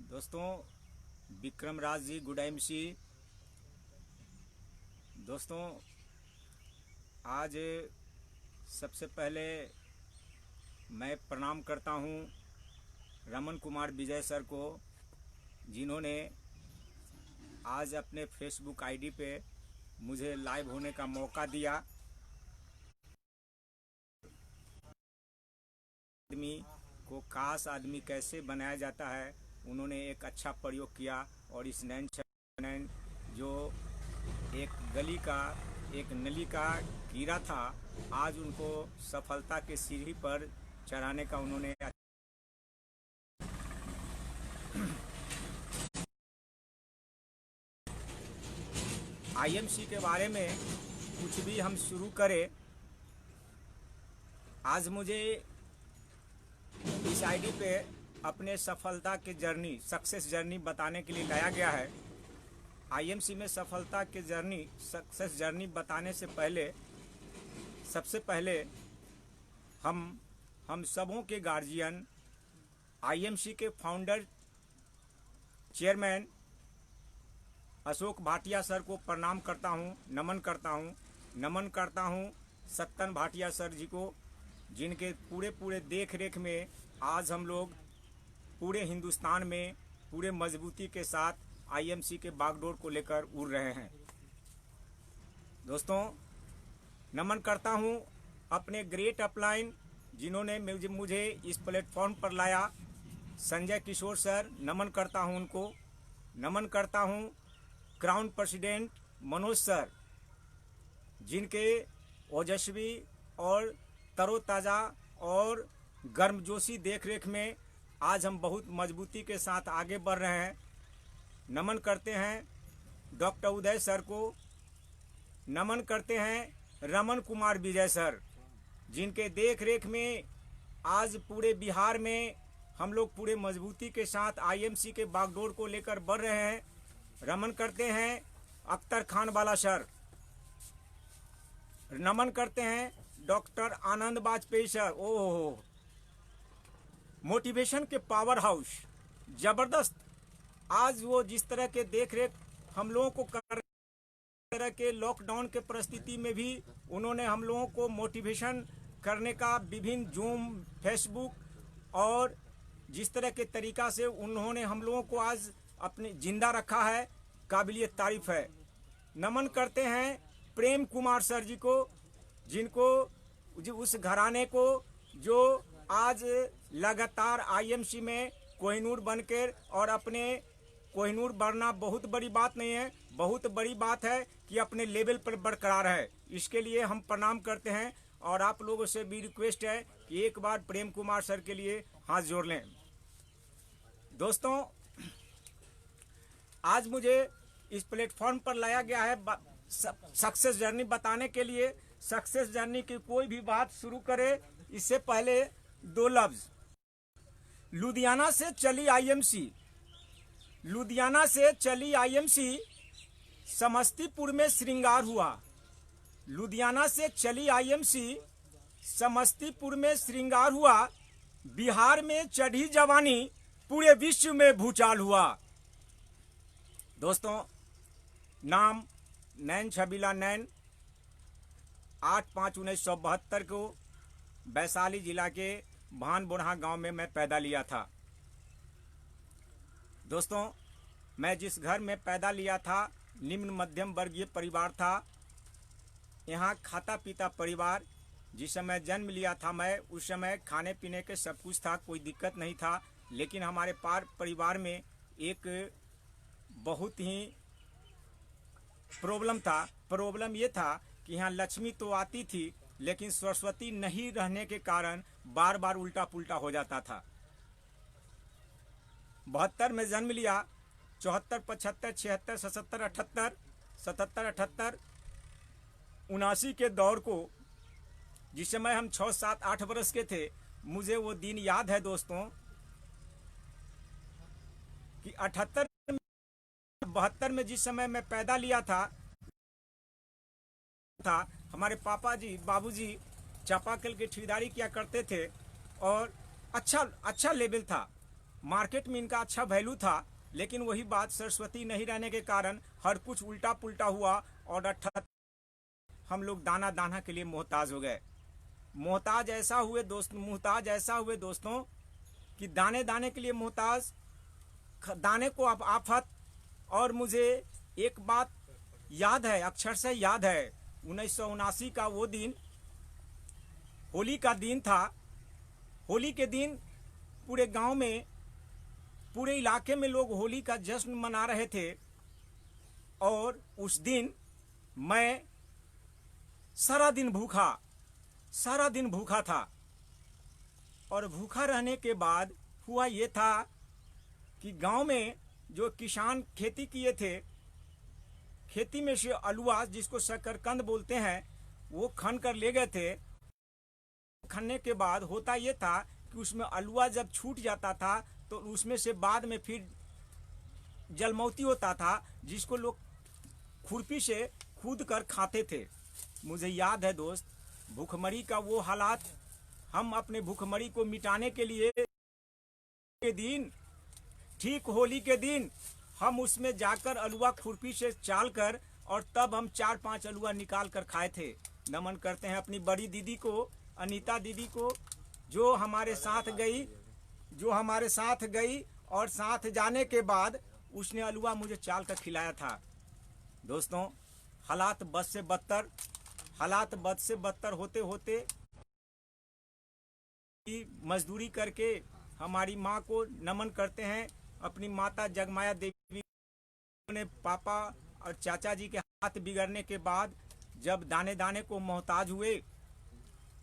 दोस्तों, Vikram Raj ji, good MC. दोस्तों, आज सबसे पहले मैं प्रणाम करता हूं रमन कुमार विजय सर को, जिन्होंने आज अपने फेसबुक आईडी पे मुझे लाइव होने का मौका दिया। आदमी को खास आदमी कैसे बनाया जाता है, उन्होंने एक अच्छा प्रयोग किया और इस नैन जो एक गली का एक नली का कीड़ा था, आज उनको सफलता के सीढ़ी पर चढ़ाने का उन्होंने आईएमसी के बारे में कुछ भी हम शुरू करें। आज मुझे इस आईडी पे अपने सफलता के जर्नी, सक्सेस जर्नी बताने के लिए लाया गया है। आईएमसी में सफलता के जर्नी, सक्सेस जर्नी बताने से पहले सबसे पहले हम सबों के गार्जियन, आईएमसी के founder chairman Ashok Bhatia sir को प्रणाम करता हूं, नमन करता हूं सत्तन भाटिया सर जी को, जिनके पूरे देख रेख में आज हम लोग पूरे हिंदुस्तान में पूरे मजबूती के साथ आईएमसी के बागडोर को लेकर उड़ रहे हैं। दोस्तों, नमन करता हूं अपने ग्रेट अपलाइन जिन्होंने मुझे इस प्लेटफॉर्म पर लाया, संजय किशोर सर, नमन करता हूं उनको। नमन करता हूं क्राउन प्रेसिडेंट मनोज सर, जिनके ओजस्वी और तरोताज़ा और गर्मजोशी देखरेख में आज हम बहुत मजबूती के साथ आगे बढ़ रहे हैं। नमन करते हैं डॉक्टर उदय सर को। नमन करते हैं रमन कुमार विजय सर, जिनके देख रेख में आज पूरे बिहार में हम लोग पूरे मजबूती के साथ आईएमसी के बागडोर को लेकर बढ़ रहे हैं। रमन करते हैं अख्तर खान वाला सर। नमन करते हैं डॉक्टर आनंद वाजपेयी सर। ओह, मोटिवेशन के पावर हाउस, जबरदस्त। आज वो जिस तरह के देख रेख हम लोगों को कर तरह के लॉकडाउन के परिस्थिति में भी उन्होंने हम लोगों को मोटिवेशन करने का विभिन्न जूम, फेसबुक और जिस तरह के तरीका से उन्होंने हम लोगों को आज अपने जिंदा रखा है, काबिलियत तारीफ है। नमन करते हैं प्रेम कुमार सर जी को, जिनको उस घराने को जो आज लगातार आईएमसी में कोहिनूर बनकर, और अपने कोहिनूर बढ़ना बहुत बड़ी बात नहीं है, बहुत बड़ी बात है कि अपने लेवल पर बरकरार है। इसके लिए हम प्रणाम करते हैं और आप लोगों से भी रिक्वेस्ट है कि एक बार प्रेम कुमार सर के लिए हाथ जोड़ लें। दोस्तों, आज मुझे इस प्लेटफॉर्म पर लाया गया है सक्सेस जर्नी बताने के लिए। सक्सेस जर्नी की कोई भी बात शुरू करे इससे पहले दो लफ्ज। लुधियाना से चली आईएमसी, लुधियाना से चली आईएमसी, समस्तीपुर में श्रृंगार हुआ। लुधियाना से चली आईएमसी, समस्तीपुर में श्रृंगार हुआ। बिहार में चढ़ी जवानी, पूरे विश्व में भूचाल हुआ। दोस्तों, नाम नैन छबीला नैन, 8/5/1972 को वैशाली जिला के भानबोढ़ा गांव में मैं पैदा लिया था। दोस्तों, मैं जिस घर में पैदा लिया था, निम्न मध्यम वर्गीय परिवार था। यहाँ खाता पीता परिवार। जिस समय जन्म लिया था मैं, उस समय खाने पीने के सब कुछ था, कोई दिक्कत नहीं था। लेकिन हमारे परिवार में एक बहुत ही प्रॉब्लम था। प्रॉब्लम ये था कि यहाँ लक्ष्मी तो आती थी, लेकिन सरस्वती नहीं रहने के कारण बार बार उल्टा पुल्टा हो जाता था। 72 में जन्म लिया, 74, 75, 76, 77, 78, 77, 78, 79 के दौर को, जिस समय हम 6, 7, 8 वर्ष के थे, मुझे वो दिन याद है दोस्तों कि 78, 72 में जिस समय मैं पैदा लिया था, हमारे पापा जी, बाबूजी चापाकल की ठेकेदारी किया करते थे और अच्छा लेवल था। मार्केट में इनका अच्छा वैल्यू था, लेकिन वही बात सरस्वती नहीं रहने के कारण हर कुछ उल्टा पुल्टा हुआ और हम लोग दाना दाना के लिए मोहताज हो गए। मोहताज ऐसा हुए दोस्तों कि दाने दाने के लिए मोहताज, दाने को अब आफत। और मुझे एक बात याद है, अक्षर से याद है, 1979 का वो दिन होली का दिन था। होली के दिन पूरे गांव में, पूरे इलाके में लोग होली का जश्न मना रहे थे। और उस दिन मैं सारा दिन भूखा था। और भूखा रहने के बाद हुआ ये था कि गांव में जो किसान खेती किए थे, खेती में से अलुआ, जिसको शकरकंद बोलते हैं, वो खन कर ले गए थे। खनने के बाद होता ये था कि उसमें अलुआ जब छूट जाता था तो उसमें से बाद में फिर जलमौती होता था, जिसको लोग खुरपी से कूद कर खाते थे। मुझे याद है दोस्त, भूखमरी का वो हालात। हम अपने भूखमरी को मिटाने के लिए ठीक होली के दिन हम उसमें जाकर अलुआ खुरपी से चाल कर, और तब हम 4-5 अलुआ निकाल कर खाए थे। नमन करते हैं अपनी बड़ी दीदी को, अनीता दीदी को, जो हमारे साथ गई और साथ जाने के बाद उसने अलुआ मुझे चाल कर खिलाया था। दोस्तों, हालात बद से बदतर होते होते मजदूरी करके हमारी माँ को नमन करते हैं। अपनी माता जगमाया देवी ने पापा और चाचा जी के हाथ बिगड़ने के बाद जब दाने दाने को मोहताज हुए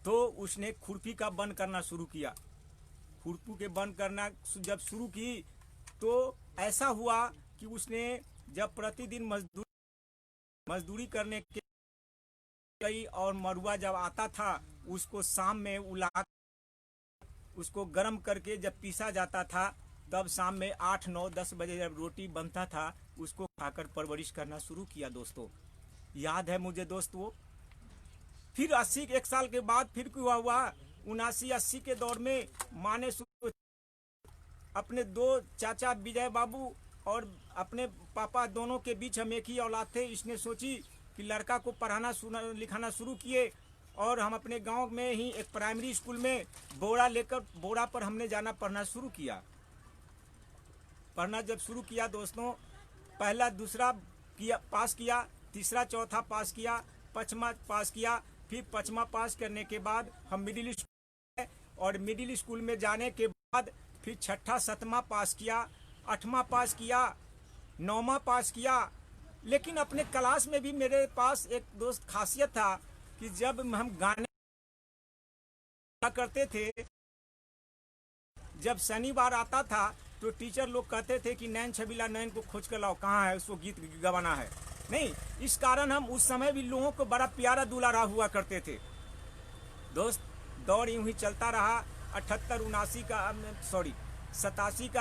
तो उसने खुरपी का बंद करना शुरू किया। खुरपी के बंद करना जब शुरू की तो ऐसा हुआ कि उसने जब प्रतिदिन मजदूरी करने के गई और मरुआ जब आता था उसको शाम में उसको गर्म करके जब पीसा जाता था, तब शाम में 8, 9, 10 बजे जब रोटी बनता था उसको खाकर परवरिश करना शुरू किया। दोस्तों, याद है मुझे दोस्त वो। फिर 1 साल के बाद फिर क्या हुआ, 79-80 के दौर में माँ ने अपने 2 चाचा विजय बाबू और अपने पापा दोनों के बीच हम एक ही औलाद थे। इसने सोची कि लड़का को पढ़ाना लिखाना शुरू किए और हम अपने गांव में ही एक प्राइमरी स्कूल में बोरा पर हमने जाना पढ़ना शुरू किया। पढ़ना जब शुरू किया दोस्तों, पहला दूसरा पास किया, तीसरा चौथा पास किया, 5वां पास किया। फिर 5वां पास करने के बाद हम मिडिल स्कूल, और मिडिल स्कूल में जाने के बाद फिर 6ठा 7वां पास किया, 8वां पास किया, 9वां पास किया। लेकिन अपने क्लास में भी मेरे पास एक दोस्त खासियत था कि जब हम गाने करते थे, जब शनिवार आता था तो टीचर लोग कहते थे कि नैन छबीला नैन को खोज कर लाओ, कहाँ है, उसको गीत गवाना है। नहीं, इस कारण हम उस समय भी लोगों को बड़ा प्यारा दुलारा हुआ करते थे। दोस्त, दौर यूं ही चलता रहा। 88 का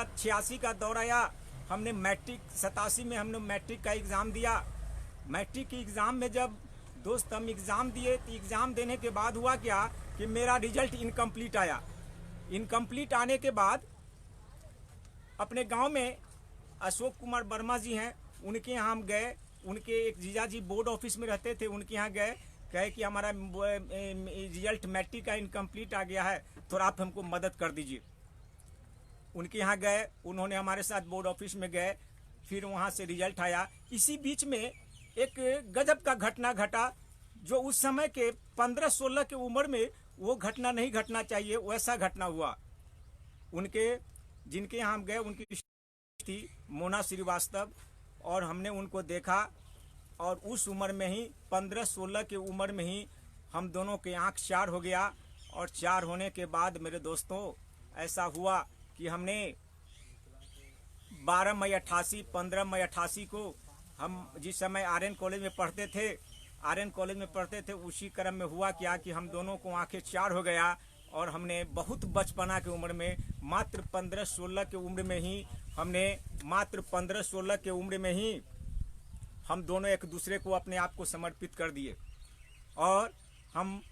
86 का दौर आया। हमने मैट्रिक 87 में हमने मैट्रिक का एग्ज़ाम दिया। मैट्रिक के एग्ज़ाम में जब दोस्त हम एग्ज़ाम दिए तो एग्ज़ाम देने के बाद हुआ क्या कि मेरा रिजल्ट इनकम्प्लीट आया। इनकम्प्लीट आने के बाद अपने गांव में अशोक कुमार वर्मा जी हैं, उनके यहाँ हम गए। उनके एक जीजा जी बोर्ड ऑफिस में रहते थे, उनके यहाँ गए, कहे कि हमारा रिजल्ट मैट्रिक का इनकम्प्लीट आ गया है, थोड़ा आप हमको मदद कर दीजिए। उनके यहाँ गए, उन्होंने हमारे साथ बोर्ड ऑफिस में गए, फिर वहाँ से रिजल्ट आया। इसी बीच में एक गजब का घटना घटा, जो उस समय के 15-16 की उम्र में वो घटना नहीं घटना चाहिए, वैसा घटना हुआ। जिनके यहाँ हम गए, उनकी थी मोना श्रीवास्तव, और हमने उनको देखा और उस उम्र में ही 15-16 की उम्र में ही हम दोनों के आँख 4 हो गया। और 4 होने के बाद मेरे दोस्तों ऐसा हुआ कि हमने 12 मई 88, 15 मई 88 को हम जिस समय आर्यन कॉलेज में पढ़ते थे, उसी क्रम में हुआ क्या कि हम दोनों को आंखें 4 हो गया। और हमने बहुत बचपना की उम्र में, मात्र 15-16 की उम्र में ही हम दोनों एक दूसरे को अपने आप को समर्पित कर दिए। और हम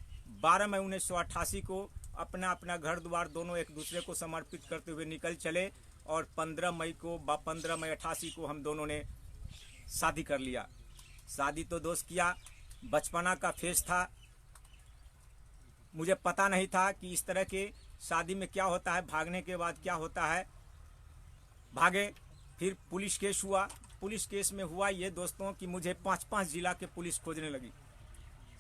12 मई 1988 को अपना घर द्वार दोनों एक दूसरे को समर्पित करते हुए निकल चले। और 15 मई 88 को हम दोनों ने शादी कर लिया। शादी तो दोस्त किया, बचपना का फेज था, मुझे पता नहीं था कि इस तरह के शादी में क्या होता है, भागने के बाद क्या होता है। भागे, फिर पुलिस केस हुआ। पुलिस केस में हुआ ये दोस्तों कि मुझे 5 जिला के पुलिस खोजने लगी।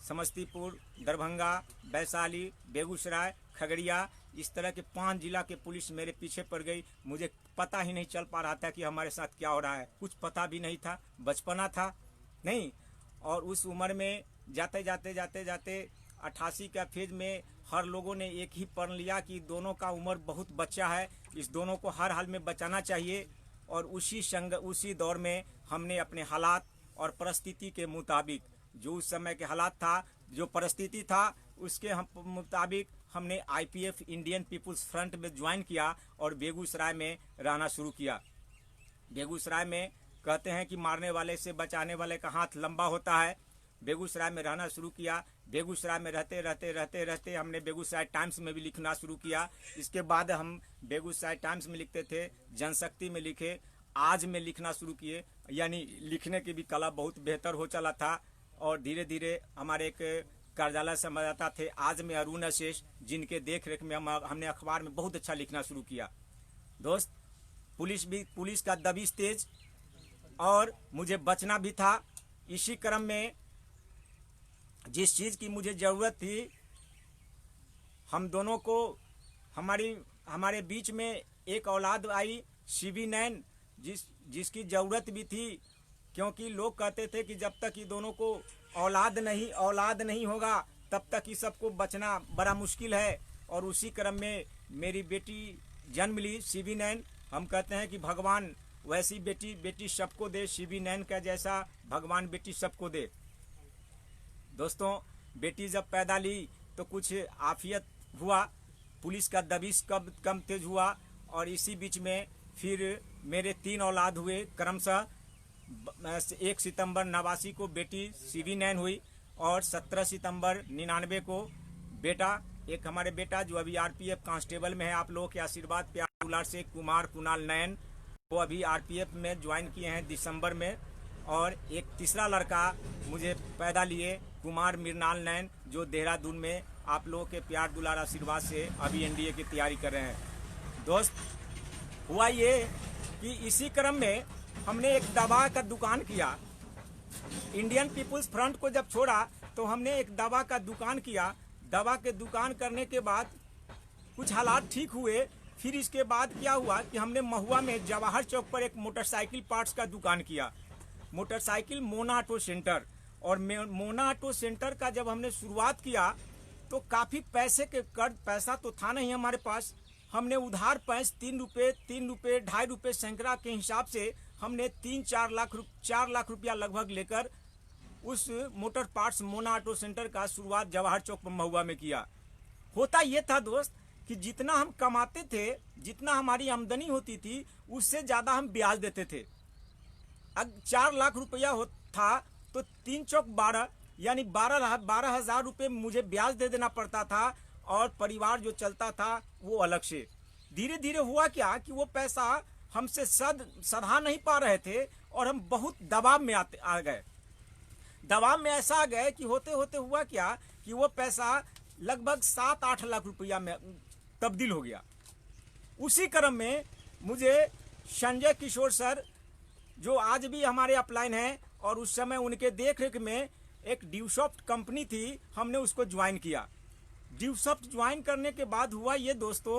समस्तीपुर, दरभंगा, वैशाली, बेगूसराय, खगड़िया, इस तरह के 5 जिला के पुलिस मेरे पीछे पड़ गई। मुझे पता ही नहीं चल पा रहा था कि हमारे साथ क्या हो रहा है, कुछ पता भी नहीं था, बचपना था नहीं। और उस उम्र में जाते जाते 88 का फेज में हर लोगों ने एक ही पढ़ लिया कि दोनों का उम्र बहुत बच्चा है, इस दोनों को हर हाल में बचाना चाहिए। और उसी दौर में हमने अपने हालात और परिस्थिति के मुताबिक, जो उस समय के हालात था, जो परिस्थिति था, उसके मुताबिक हमने IPF इंडियन पीपुल्स फ्रंट में ज्वाइन किया और बेगूसराय में रहना शुरू किया। बेगूसराय में कहते हैं कि मारने वाले से बचाने वाले का हाथ लंबा होता है। बेगूसराय में रहना शुरू किया। बेगूसराय में रहते हमने बेगूसराय टाइम्स में भी लिखना शुरू किया। इसके बाद हम बेगूसराय टाइम्स में लिखते थे, जनशक्ति में लिखे, आज में लिखना शुरू किए। यानी लिखने की भी कला बहुत बेहतर हो चला था। और धीरे धीरे हमारे एक कार्यालय संवाददाता थे आज में, अरुण अशेष, जिनके देख रेख में हमने अखबार में बहुत अच्छा लिखना शुरू किया। दोस्त, पुलिस का दबिश तेज और मुझे बचना भी था। इसी क्रम में जिस चीज़ की मुझे ज़रूरत थी, हम दोनों को हमारे बीच में एक औलाद आई, शिवी नैन, जिसकी ज़रूरत भी थी, क्योंकि लोग कहते थे कि जब तक ये दोनों को औलाद नहीं होगा तब तक ये सबको बचना बड़ा मुश्किल है। और उसी क्रम में मेरी बेटी जन्म ली, शिवी नैन। हम कहते हैं कि भगवान वैसी बेटी सबको दे, शिवी नैन का जैसा भगवान बेटी सबको दे। दोस्तों, बेटी जब पैदा ली तो कुछ आफियत हुआ, पुलिस का दबिश कम तेज हुआ। और इसी बीच में फिर मेरे 3 औलाद हुए क्रमशः। 1 सितंबर 89 को बेटी शिवी नैन हुई और 17 सितंबर 99 को बेटा, एक हमारे बेटा जो अभी RPF कांस्टेबल में है, आप लोगों के आशीर्वाद प्यार दुलार से, कुणाल नैन, वो अभी RPF में ज्वाइन किए हैं दिसंबर में। और एक तीसरा लड़का मुझे पैदा लिए, कुमार मृणाल नैन, जो देहरादून में आप लोगों के प्यार दुलार आशीर्वाद से अभी NDA की तैयारी कर रहे हैं। दोस्त, हुआ ये कि इसी क्रम में हमने एक दवा का दुकान किया। इंडियन पीपुल्स फ्रंट को जब छोड़ा तो हमने एक दवा का दुकान किया। दवा के दुकान करने के बाद कुछ हालात ठीक हुए। फिर इसके बाद क्या हुआ कि हमने महुआ में जवाहर चौक पर एक मोटरसाइकिल पार्ट्स का दुकान किया, मोटरसाइकिल मोना ऑटो सेंटर। और मोना ऑटो सेंटर का जब हमने शुरुआत किया तो काफ़ी पैसा तो था नहीं हमारे पास। हमने उधार पैसे 3 रुपये 2.5 रुपये सैकड़ा के हिसाब से हमने 4 लाख रुपया लगभग लेकर उस motor parts Mona auto centre का शुरुआत जवाहर चौक पर महुआ में किया। होता ये था दोस्त कि जितना हम कमाते थे, जितना हमारी आमदनी होती थी, उससे ज़्यादा हम ब्याज देते थे। अब 4 लाख रुपया था तो 3 चौक 12 यानी 12,000 रुपये मुझे ब्याज दे देना पड़ता था। और परिवार जो चलता था वो अलग से। धीरे धीरे हुआ क्या कि वो पैसा हमसे सधा नहीं पा रहे थे और हम बहुत दबाव में आ गए। दबाव में ऐसा आ गए कि होते होते हुआ क्या कि वो पैसा लगभग 7-8 लाख रुपया में तब्दील हो गया। उसी क्रम में मुझे संजय किशोर सर, जो आज भी हमारे अपलाइन हैं, और उस समय उनके देख रेख में एक ड्यूसॉफ्ट कंपनी थी, हमने उसको ज्वाइन किया। ड्यूसॉफ्ट ज्वाइन करने के बाद हुआ ये दोस्तों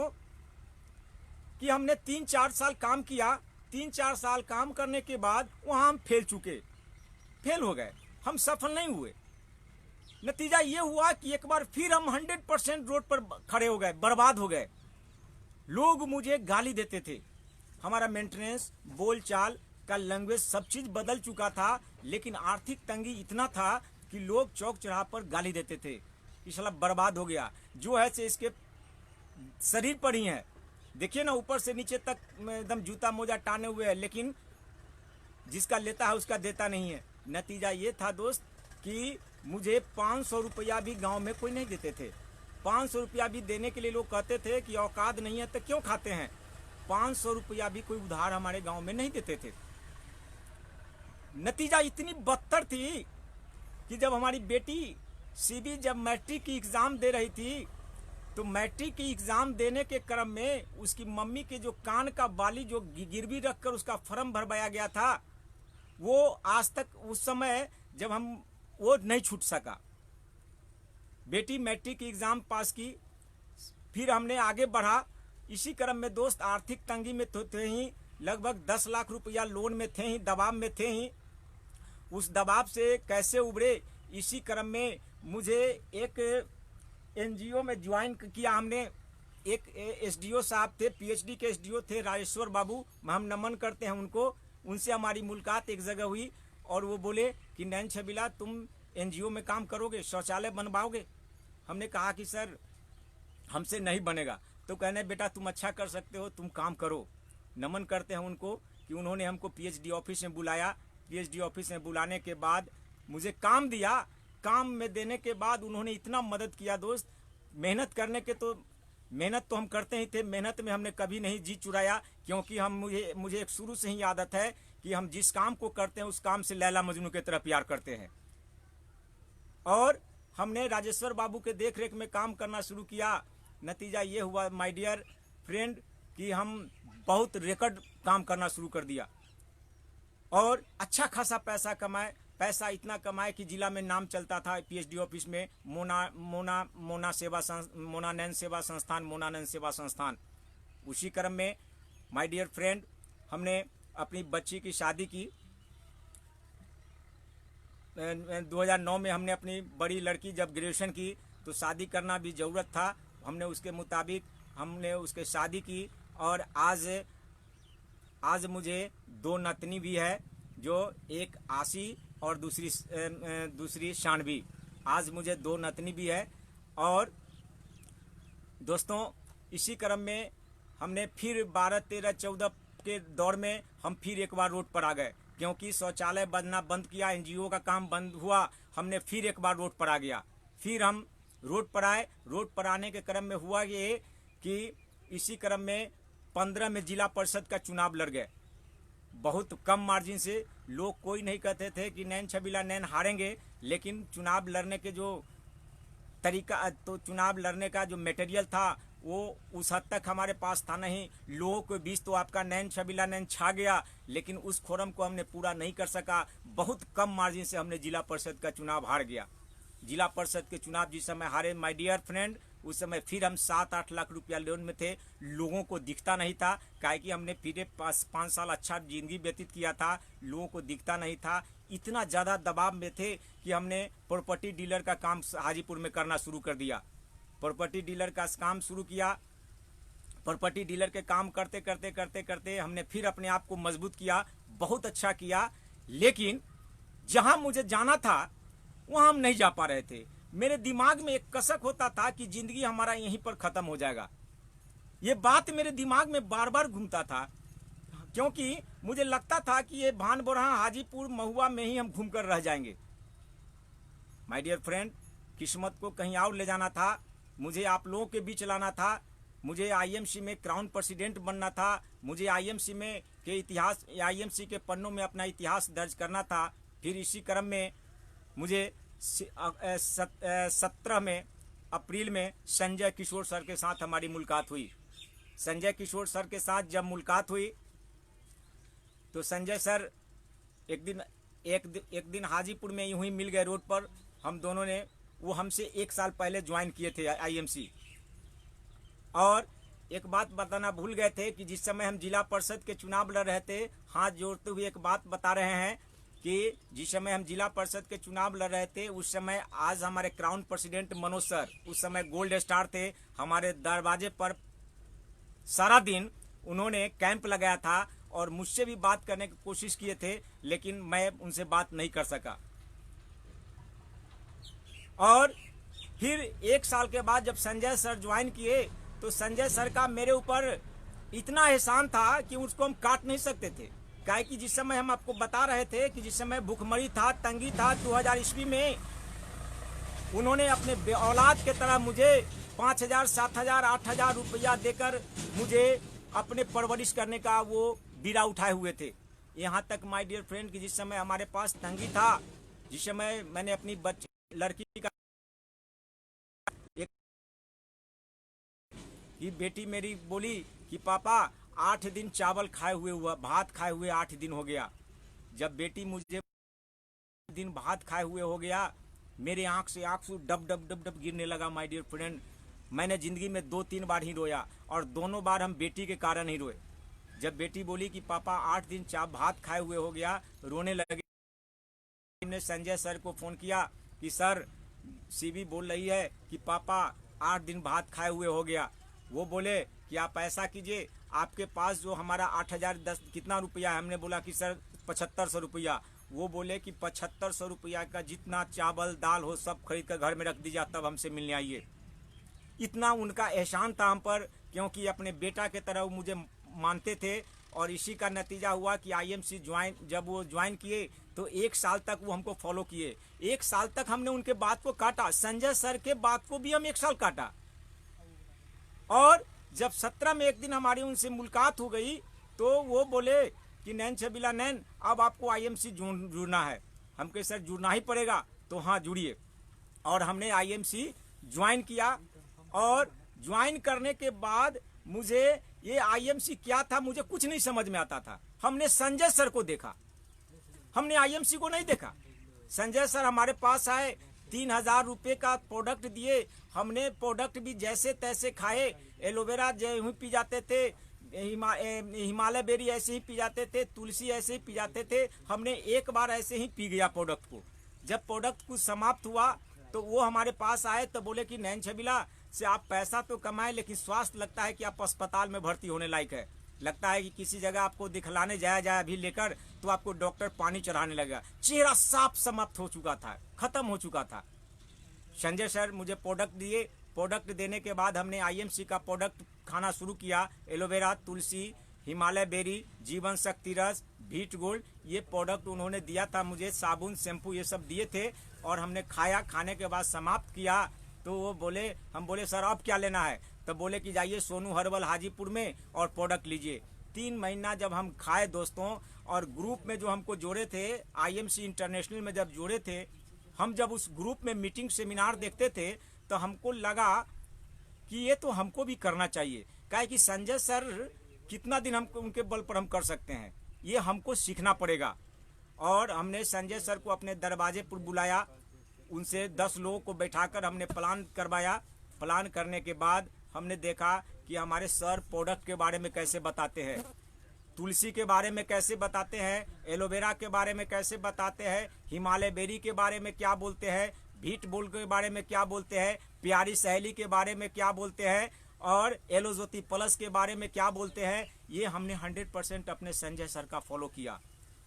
कि हमने 3-4 साल काम किया। 3-4 साल काम करने के बाद वहाँ हम फेल हो गए, हम सफल नहीं हुए। नतीजा ये हुआ कि एक बार फिर हम 100% रोड पर खड़े हो गए, बर्बाद हो गए। लोग मुझे गाली देते थे, हमारा मेंटेनेंस, बोलचाल का लैंग्वेज सब चीज़ बदल चुका था। लेकिन आर्थिक तंगी इतना था कि लोग चौक चौराहे पर गाली देते थे कि साला बर्बाद हो गया। जो है से इसके शरीर पर ही है, देखिए ना, ऊपर से नीचे तक एकदम जूता मोजा टाने हुए है, लेकिन जिसका लेता है उसका देता नहीं है। नतीजा ये था दोस्त कि मुझे 500 रुपया भी गांव में कोई नहीं देते थे। 500 रुपया भी देने के लिए लोग कहते थे कि औकात नहीं है तो क्यों खाते हैं। 500 रुपया भी कोई उधार हमारे गांव में नहीं देते थे। नतीजा इतनी बदतर थी कि जब हमारी बेटी सीबी जब मैट्रिक की एग्ज़ाम दे रही थी, तो मैट्रिक की एग्ज़ाम देने के क्रम में उसकी मम्मी के जो कान का बाली जो गिरवी रखकर उसका फॉर्म भरवाया गया था, वो आज तक उस समय जब हम वो नहीं छूट सका। बेटी मैट्रिक की एग्ज़ाम पास की, फिर हमने आगे बढ़ा। इसी क्रम में दोस्त आर्थिक तंगी में तो थे ही, लगभग 10 लाख रुपया लोन में थे ही, दबाव में थे ही। उस दबाव से कैसे उभरे, इसी क्रम में मुझे एक एनजीओ में ज्वाइन किया हमने। एक एसडीओ साहब थे, पीएचडी के एसडीओ थे, राजेश्वर बाबू, हम नमन करते हैं उनको। उनसे हमारी मुलाकात एक जगह हुई और वो बोले कि नैन छबीला तुम एनजीओ में काम करोगे, शौचालय बनवाओगे? हमने कहा कि सर हमसे नहीं बनेगा। तो कहने बेटा तुम अच्छा कर सकते हो, तुम काम करो। नमन करते हैं उनको कि उन्होंने हमको पीएचडी ऑफिस में बुलाया। पीएचडी ऑफिस में बुलाने के बाद मुझे काम दिया। काम में देने के बाद उन्होंने इतना मदद किया दोस्त। मेहनत करने के तो मेहनत तो हम करते ही थे, मेहनत में हमने कभी नहीं जी चुराया, क्योंकि मुझे एक शुरू से ही आदत है कि हम जिस काम को करते हैं उस काम से लैला मजनू की तरह प्यार करते हैं। और हमने राजेश्वर बाबू के देख रेख में काम करना शुरू किया। नतीजा ये हुआ माय डियर फ्रेंड कि हम बहुत रिकॉर्ड काम करना शुरू कर दिया और अच्छा खासा पैसा कमाए। पैसा इतना कमाए कि जिला में नाम चलता था। पीएचडी ऑफिस में मोना नैन सेवा संस्थान। उसी क्रम में माय डियर फ्रेंड हमने अपनी बच्ची की शादी की। 2009 में हमने अपनी बड़ी लड़की जब ग्रेजुएशन की तो शादी करना भी ज़रूरत था। हमने उसके मुताबिक हमने उसके शादी की और आज मुझे 2 नतनी भी है, जो एक आशी और दूसरी शानवी। आज मुझे 2 नतनी भी है। और दोस्तों इसी क्रम में हमने फिर 12, 13, 14 के दौर में हम फिर एक बार रोड पर आ गए, क्योंकि शौचालय बनना बंद किया, एनजीओ का काम बंद हुआ। हमने फिर एक बार रोड पर आ गया। फिर हम रोड पर आए। रोड पर आने के क्रम में हुआ ये कि इसी क्रम में 15 में जिला परिषद का चुनाव लड़ गए। बहुत कम मार्जिन से। लोग कोई नहीं कहते थे कि नैन छबीला नैन हारेंगे, लेकिन चुनाव लड़ने के जो तरीका, तो चुनाव लड़ने का जो मटेरियल था वो उस हद तक हमारे पास था नहीं। लोगों के बीच तो आपका नैन छबीला नैन छा गया, लेकिन उस खोरम को हमने पूरा नहीं कर सका। बहुत कम मार्जिन से हमने जिला परिषद का चुनाव हार गया। जिला परिषद के चुनाव जिस समय हारे माय डियर फ्रेंड, उस समय फिर हम 7-8 लाख रुपया लोन में थे। लोगों को दिखता नहीं था, काहे कि हमने फिर 5 साल अच्छा जिंदगी व्यतीत किया था। लोगों को दिखता नहीं था। इतना ज़्यादा दबाव में थे कि हमने प्रॉपर्टी डीलर का काम हाजीपुर में करना शुरू कर दिया। प्रॉपर्टी डीलर का काम शुरू किया। प्रॉपर्टी डीलर के काम करते करते हमने फिर अपने आप को मजबूत किया। बहुत अच्छा किया, लेकिन जहां मुझे जाना था वहां हम नहीं जा पा रहे थे। मेरे दिमाग में एक कसक होता था कि जिंदगी हमारा यहीं पर खत्म हो जाएगा। ये बात मेरे दिमाग में बार बार घूमता था, क्योंकि मुझे लगता था कि ये भान बोरहा, हाजीपुर, महुआ में ही हम घूमकर रह जाएंगे। माय डियर फ्रेंड, किस्मत को कहीं और ले जाना था। मुझे आप लोगों के बीच लाना था। मुझे आईएमसी में क्राउन प्रेसिडेंट बनना था। मुझे आईएमसी के पन्नों में अपना इतिहास दर्ज करना था। फिर इसी क्रम में मुझे 17 अप्रैल में संजय किशोर सर के साथ हमारी मुलाकात हुई। संजय किशोर सर के साथ जब मुलाकात हुई तो संजय सर एक दिन हाजीपुर में यूं ही मिल गए रोड पर। हम दोनों ने, वो हमसे 1 साल पहले ज्वाइन किए थे आईएमसी। और एक बात बताना भूल गए थे कि जिस समय हम जिला परिषद के चुनाव लड़ रहे थे, हाथ जोड़ते हुए एक बात बता रहे हैं कि जिस समय हम जिला परिषद के चुनाव लड़ रहे थे, उस समय आज हमारे क्राउन प्रेसिडेंट मनोज सर, उस समय गोल्ड स्टार थे, हमारे दरवाजे पर सारा दिन उन्होंने कैंप लगाया था और मुझसे भी बात करने की कोशिश किए थे, लेकिन मैं उनसे बात नहीं कर सका। और फिर 1 साल के बाद जब संजय सर ज्वाइन किए तो संजय सर का मेरे ऊपर इतना एहसान था कि उसको हम काट नहीं सकते थे। काहे कि जिस समय हम आपको बता रहे थे कि जिस समय भूखमरी था, तंगी था, 2000 ईस्वी में उन्होंने अपने औलाद के तरह मुझे 5,000, 7,000, 8,000 रुपया देकर मुझे अपने परवरिश करने का वो बीड़ा उठाए हुए थे। यहाँ तक माय डियर फ्रेंड कि जिस समय हमारे पास तंगी था, जिस समय मैंने अपनी लड़की का एक बेटी मेरी बोली कि पापा 8 दिन चावल खाए हुए हुआ, भात खाए हुए 8 दिन हो गया। जब बेटी मुझे दिन भात खाए हुए हो गया, मेरे आंख से आंसू डब डब डब डब गिरने लगा माय डियर फ्रेंड। मैंने जिंदगी में 2-3 बार ही रोया और दोनों बार हम बेटी के कारण ही रोए। जब बेटी बोली कि पापा 8 दिन भात खाए हुए हो गया, रोने लगे। ने संजय सर को फोन किया कि सर सीबी बोल रही है कि पापा 8 दिन भात खाए हुए हो गया। वो बोले कि आप ऐसा कीजिए, आपके पास जो हमारा 8,010 कितना रुपया है, हमने बोला कि सर 7500 रुपया। वो बोले कि 7500 रुपया का जितना चावल दाल हो सब खरीद कर घर में रख दीजिए, तब हमसे मिलने आइए। इतना उनका एहसान था हम पर, क्योंकि अपने बेटा के तरह मुझे मानते थे। और इसी का नतीजा हुआ कि आईएमसी जब वो ज्वाइन किए तो 1 साल तक वो हमको फॉलो किए। 1 साल तक हमने उनके बात को काटा, संजय सर के बात को भी हम 1 साल काटा। और जब 17 में एक दिन हमारी उनसे मुलाकात हो गई तो वो बोले कि नैन छबीला नैन, अब आपको आईएमसी जुड़ना है। हम कहे सर जुड़ना ही पड़ेगा। तो हाँ जुड़िए। और हमने आईएमसी ज्वाइन किया। और ज्वाइन करने के बाद मुझे ये आईएमसी क्या था मुझे कुछ नहीं समझ में आता था। हमने संजय सर को देखा, हमने आईएमसी को नहीं देखा। संजय सर हमारे पास आए, 3000 रुपये का प्रोडक्ट दिए। हमने प्रोडक्ट भी जैसे तैसे खाए। एलोवेरा जो पी जाते थे, हिमालय बेरी ऐसे ही पी जाते थे, तुलसी ऐसे ही पी जाते थे। हमने एक बार ऐसे ही पी गया प्रोडक्ट को। जब प्रोडक्ट कुछ समाप्त हुआ तो वो हमारे पास आए तो बोले कि नैन छबीला से आप पैसा तो कमाए, लेकिन स्वास्थ्य लगता है कि आप अस्पताल में भर्ती होने लायक है। लगता है कि किसी जगह आपको दिखलाने जाया अभी लेकर तो आपको डॉक्टर पानी चढ़ाने लगेगा। चेहरा साफ समाप्त हो चुका था, खत्म हो चुका था। संजय सर मुझे प्रोडक्ट दिए। प्रोडक्ट देने के बाद हमने आईएमसी का प्रोडक्ट खाना शुरू किया। एलोवेरा, तुलसी, हिमालय बेरी, जीवन शक्ति रस, भीट गोल्ड, ये प्रोडक्ट उन्होंने दिया था मुझे। साबुन, शैम्पू ये सब दिए थे। और हमने खाया। खाने के बाद समाप्त किया तो वो बोले, हम बोले सर अब क्या लेना है? तो बोले कि जाइए सोनू हर्बल हाजीपुर में और प्रोडक्ट लीजिए। 3 महीना जब हम खाए दोस्तों, और ग्रुप में जो हमको जोड़े थे, आईएमसी इंटरनेशनल में जब जोड़े थे, हम जब उस ग्रुप में मीटिंग सेमिनार देखते थे तो हमको लगा कि ये तो हमको भी करना चाहिए। काहे कि संजय सर कितना दिन हम उनके बल पर हम कर सकते हैं, ये हमको सीखना पड़ेगा। और हमने संजय सर को अपने दरवाजे पर बुलाया। उनसे 10 लोगों को बैठाकर हमने प्लान करवाया। प्लान करने के बाद हमने देखा कि हमारे सर प्रोडक्ट के बारे में कैसे बताते हैं, तुलसी के बारे में कैसे बताते हैं, एलोवेरा के बारे में कैसे बताते हैं, हिमालय बेरी के बारे में क्या बोलते हैं, भीट बोल के बारे में क्या बोलते हैं, प्यारी सहेली के बारे में क्या बोलते हैं, और एलोज्योति प्लस के बारे में क्या बोलते हैं। ये हमने 100% अपने संजय सर का फॉलो किया।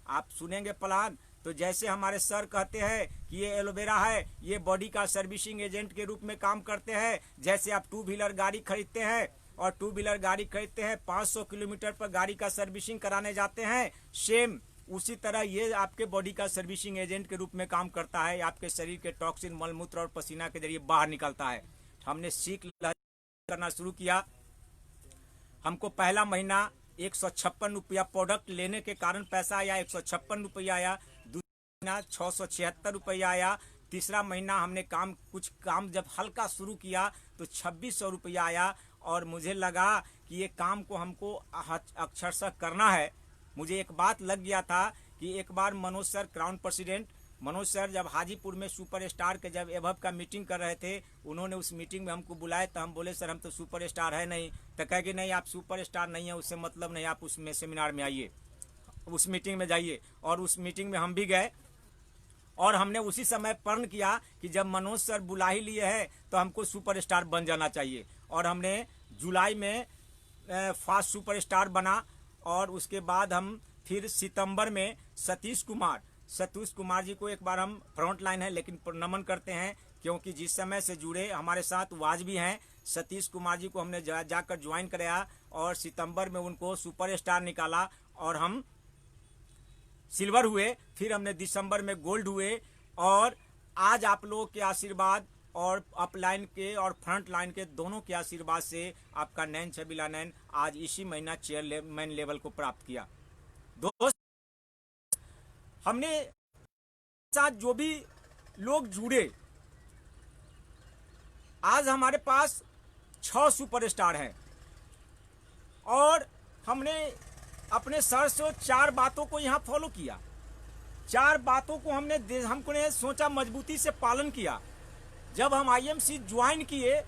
आप सुनेंगे प्लान तो जैसे हमारे सर कहते हैं कि ये एलोवेरा है, ये बॉडी का सर्विसिंग एजेंट के रूप में काम करते हैं। जैसे आप 2 व्हीलर गाड़ी खरीदते हैं और 2 व्हीलर गाड़ी खरीदते हैं, 500 किलोमीटर पर गाड़ी का सर्विसिंग कराने जाते हैं, सेम उसी तरह ये आपके बॉडी का सर्विसिंग एजेंट के रूप में काम करता है। आपके शरीर के टॉक्सिन, मलमूत्र और पसीना के जरिए बाहर निकलता है। हमने सीख करना शुरू किया। हमको पहला महीना 156 रुपया प्रोडक्ट लेने के कारण पैसा आया, 156 रुपया आया। दूसरा महीना 676 रुपया आया। तीसरा महीना हमने कुछ काम जब हल्का शुरू किया तो 2600 रुपया आया। और मुझे लगा कि ये काम को हमको अक्षरशः करना है। मुझे एक बात लग गया था कि एक बार Manoj sir, crown president Manoj sir, जब हाजीपुर में सुपर स्टार के जब एभव का मीटिंग कर रहे थे, उन्होंने उस मीटिंग में हमको बुलाया। तो हम बोले सर हम तो सुपर स्टार है नहीं। तो कहे कि नहीं आप सुपर स्टार नहीं है, उससे मतलब नहीं, आप उसमें सेमिनार में आइए, उस मीटिंग में जाइए। और उस मीटिंग में हम भी गए। और हमने उसी समय प्रण किया कि जब मनोज सर बुला ही लिए है तो हमको सुपर स्टार बन जाना चाहिए। और हमने जुलाई में फास्ट सुपर स्टार बना। और उसके बाद हम फिर सितंबर में सतीश कुमार जी को एक बार हम फ्रंट लाइन है लेकिन नमन करते हैं, क्योंकि जिस समय से जुड़े हमारे साथ वाजबी हैं। सतीश कुमार जी को हमने जाकर ज्वाइन कराया और सितंबर में उनको सुपर स्टार निकाला और हम सिल्वर हुए। फिर हमने दिसंबर में गोल्ड हुए। और आज आप लोगों के आशीर्वाद और अपलाइन के और फ्रंट लाइन के दोनों के आशीर्वाद से आपका नैन छबीला नैन आज इसी महीना चेयरमैन लेवल को प्राप्त किया। दोस्त, हमने साथ जो भी लोग जुड़े, आज हमारे पास 6 सुपरस्टार हैं और हमने अपने सर से 4 बातों को यहाँ फॉलो किया। 4 बातों को हमने सोचा, मजबूती से पालन किया। जब हम आईएमसी ज्वाइन किए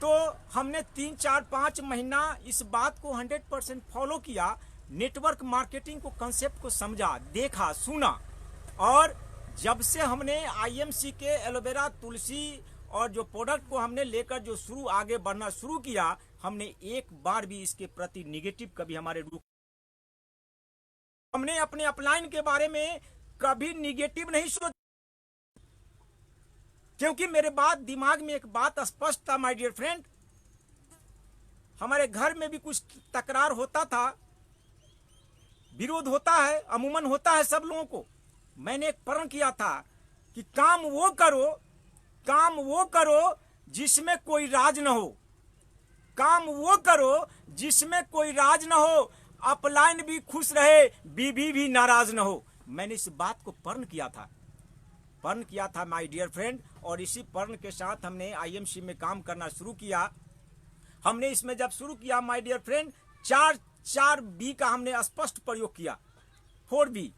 तो हमने 3, 4, 5 महीना इस बात को 100% फॉलो किया। नेटवर्क मार्केटिंग को, कंसेप्ट को समझा, देखा, सुना और जब से हमने आईएमसी के एलोवेरा तुलसी और जो प्रोडक्ट को हमने लेकर जो आगे बढ़ना शुरू किया, हमने एक बार भी इसके प्रति निगेटिव कभी हमारे रूप, हमने अपने अपलाइन के बारे में कभी निगेटिव नहीं सोचा, क्योंकि मेरे बाद दिमाग में एक बात स्पष्ट था, माय डियर फ्रेंड। हमारे घर में भी कुछ तकरार होता था, विरोध होता है, अमूमन होता है सब लोगों को। मैंने एक प्रण किया था कि काम वो करो जिसमें कोई राज न हो, काम वो करो जिसमें कोई राज न हो, अपलाइन भी खुश रहे, बीबी भी नाराज न हो। मैंने इस बात को प्रण किया था माय डियर फ्रेंड, और इसी प्रण के साथ हमने आईएमसी में काम करना शुरू किया। हमने इसमें जब शुरू किया माय डियर फ्रेंड, 4 बी का हमने स्पष्ट प्रयोग किया। 4 बी,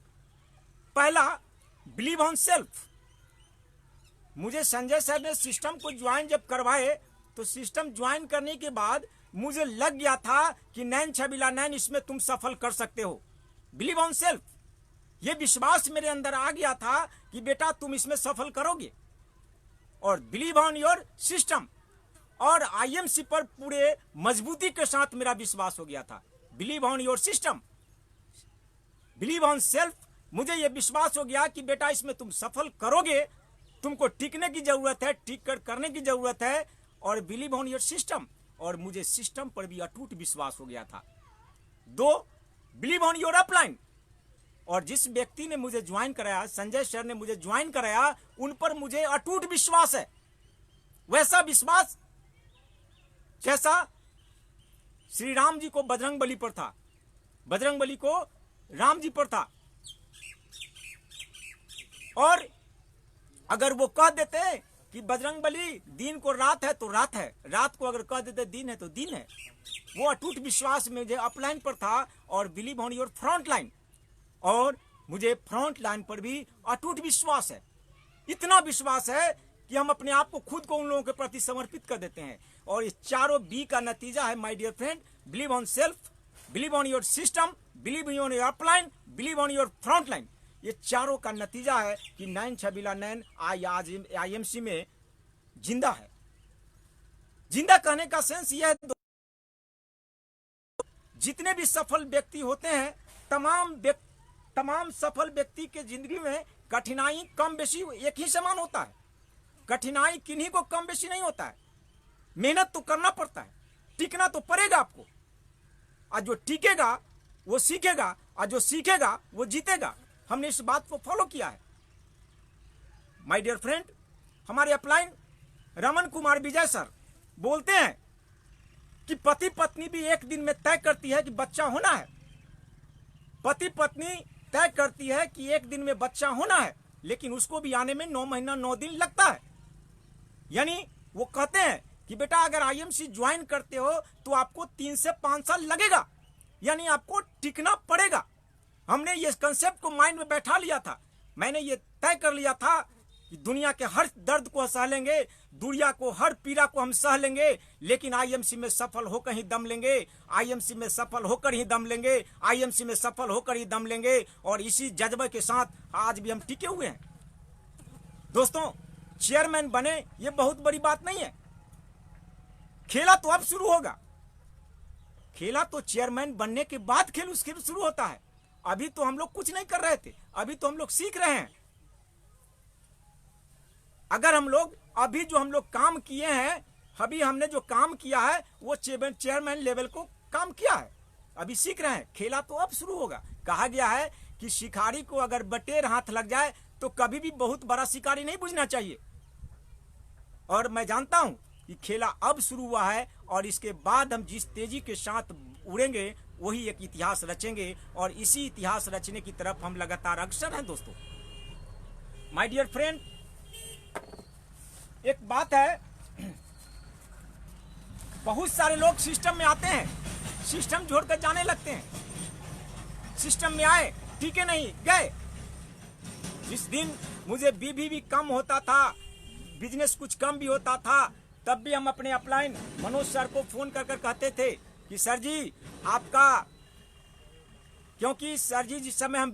पहला बिलीव ऑन सेल्फ। मुझे संजय सर ने सिस्टम को ज्वाइन जब करवाए तो सिस्टम ज्वाइन करने के बाद मुझे लग गया था कि नैन छबीला नैन, इसमें तुम सफल कर सकते हो। बिलीव ऑन सेल्फ, ये विश्वास मेरे अंदर आ गया था कि बेटा तुम इसमें सफल करोगे। और बिलीव ऑन योर सिस्टम, और आईएमसी पर पूरे मजबूती के साथ मेरा विश्वास हो गया था। Believe on your system, believe on self, मुझे यह विश्वास हो गया कि बेटा इसमें तुम सफल करोगे, तुमको टिकने की जरूरत है, टिक कर करने की जरूरत है। और बिलीव ऑन योर सिस्टम, और मुझे सिस्टम पर भी अटूट विश्वास हो गया था। 2, बिलीव ऑन योर अपलाइन, और जिस व्यक्ति ने मुझे ज्वाइन कराया, संजय सर ने मुझे ज्वाइन कराया, उन पर मुझे अटूट विश्वास है। वैसा विश्वास जैसा श्री राम जी को बजरंगबली पर था, बजरंगबली को राम जी पर था। और अगर वो कह देते कि बजरंगबली दिन को रात है तो रात है, रात को अगर कह देते दिन है तो दिन है, वो अटूट विश्वास मुझे अपलाइन पर था। और believe on your front line, और मुझे फ्रंट लाइन पर भी अटूट विश्वास है। इतना विश्वास है कि हम अपने आप को, खुद को उन लोगों के प्रति समर्पित कर देते हैं। और इस 4 बी का नतीजा है my dear friend, believe on self, believe on your system, believe on your upline, believe on your front line. ये 4 का नतीजा है कि नैन छबीला नैन आज आईएमसी में जिंदा है। जिंदा कहने का सेंस यह है, जितने भी सफल व्यक्ति होते हैं, तमाम सफल व्यक्ति के जिंदगी में कठिनाई कम बेशी एक ही समान होता है। कठिनाई किन्हीं को कम बेशी नहीं होता है। मेहनत तो करना पड़ता है, टिकना तो पड़ेगा आपको। और जो टिकेगा वो सीखेगा, और जो सीखेगा वो जीतेगा। हमने इस बात को फॉलो किया है माय डियर फ्रेंड। हमारे अपलाइन रमन कुमार विजय सर बोलते हैं कि पति पत्नी भी एक दिन में तय करती है कि बच्चा होना है। पति पत्नी तय करती है कि एक दिन में बच्चा होना है, लेकिन उसको भी आने में 9 महीना 9 दिन लगता है। यानी वो कहते हैं कि बेटा अगर आईएमसी ज्वाइन करते हो तो आपको 3 से 5 साल लगेगा, यानी आपको टिकना पड़ेगा। हमने ये कंसेप्ट को माइंड में बैठा लिया था। मैंने ये तय कर लिया था कि दुनिया के हर दर्द को सह लेंगे, दुनिया को हर पीड़ा को हम सह लेंगे, लेकिन आईएमसी में सफल होकर ही दम लेंगे, आईएमसी में सफल होकर ही दम लेंगे, आईएमसी में सफल होकर ही दम लेंगे। और इसी जज्बे के साथ आज भी हम टिके हुए हैं। दोस्तों, चेयरमैन बने ये बहुत बड़ी बात नहीं है। खेला तो अब शुरू होगा, खेला तो चेयरमैन बनने के बाद खेल उसके शुरू होता है। अभी तो हम लोग कुछ नहीं कर रहे थे, अभी तो हम लोग सीख रहे हैं। अगर हम लोग अभी जो हम लोग काम किए हैं, अभी हमने जो काम किया है वो चेयरमैन लेवल को काम किया है, अभी सीख रहे हैं। खेला तो अब शुरू होगा। कहा गया है कि शिकारी को अगर बटेर हाथ लग जाए तो कभी भी बहुत बड़ा शिकारी नहीं बुझना चाहिए। और मैं जानता हूं कि खेला अब शुरू हुआ है और इसके बाद हम जिस तेजी के साथ उड़ेंगे वही एक इतिहास रचेंगे और इसी इतिहास रचने की तरफ हम लगातार अग्रसर हैं दोस्तों। माय डियर फ्रेंड, एक बात है, बहुत सारे लोग सिस्टम में आते हैं, सिस्टम छोड़कर जाने लगते हैं। सिस्टम में आए, ठीक है, नहीं गए। जिस दिन मुझे बीबी भी कम होता था, बिजनेस कुछ कम भी होता था, तब भी हम अपने अपलाइन मनोज सर को फोन कर कर कहते थे कि सर जी आपका, क्योंकि सर जी जिस समय हम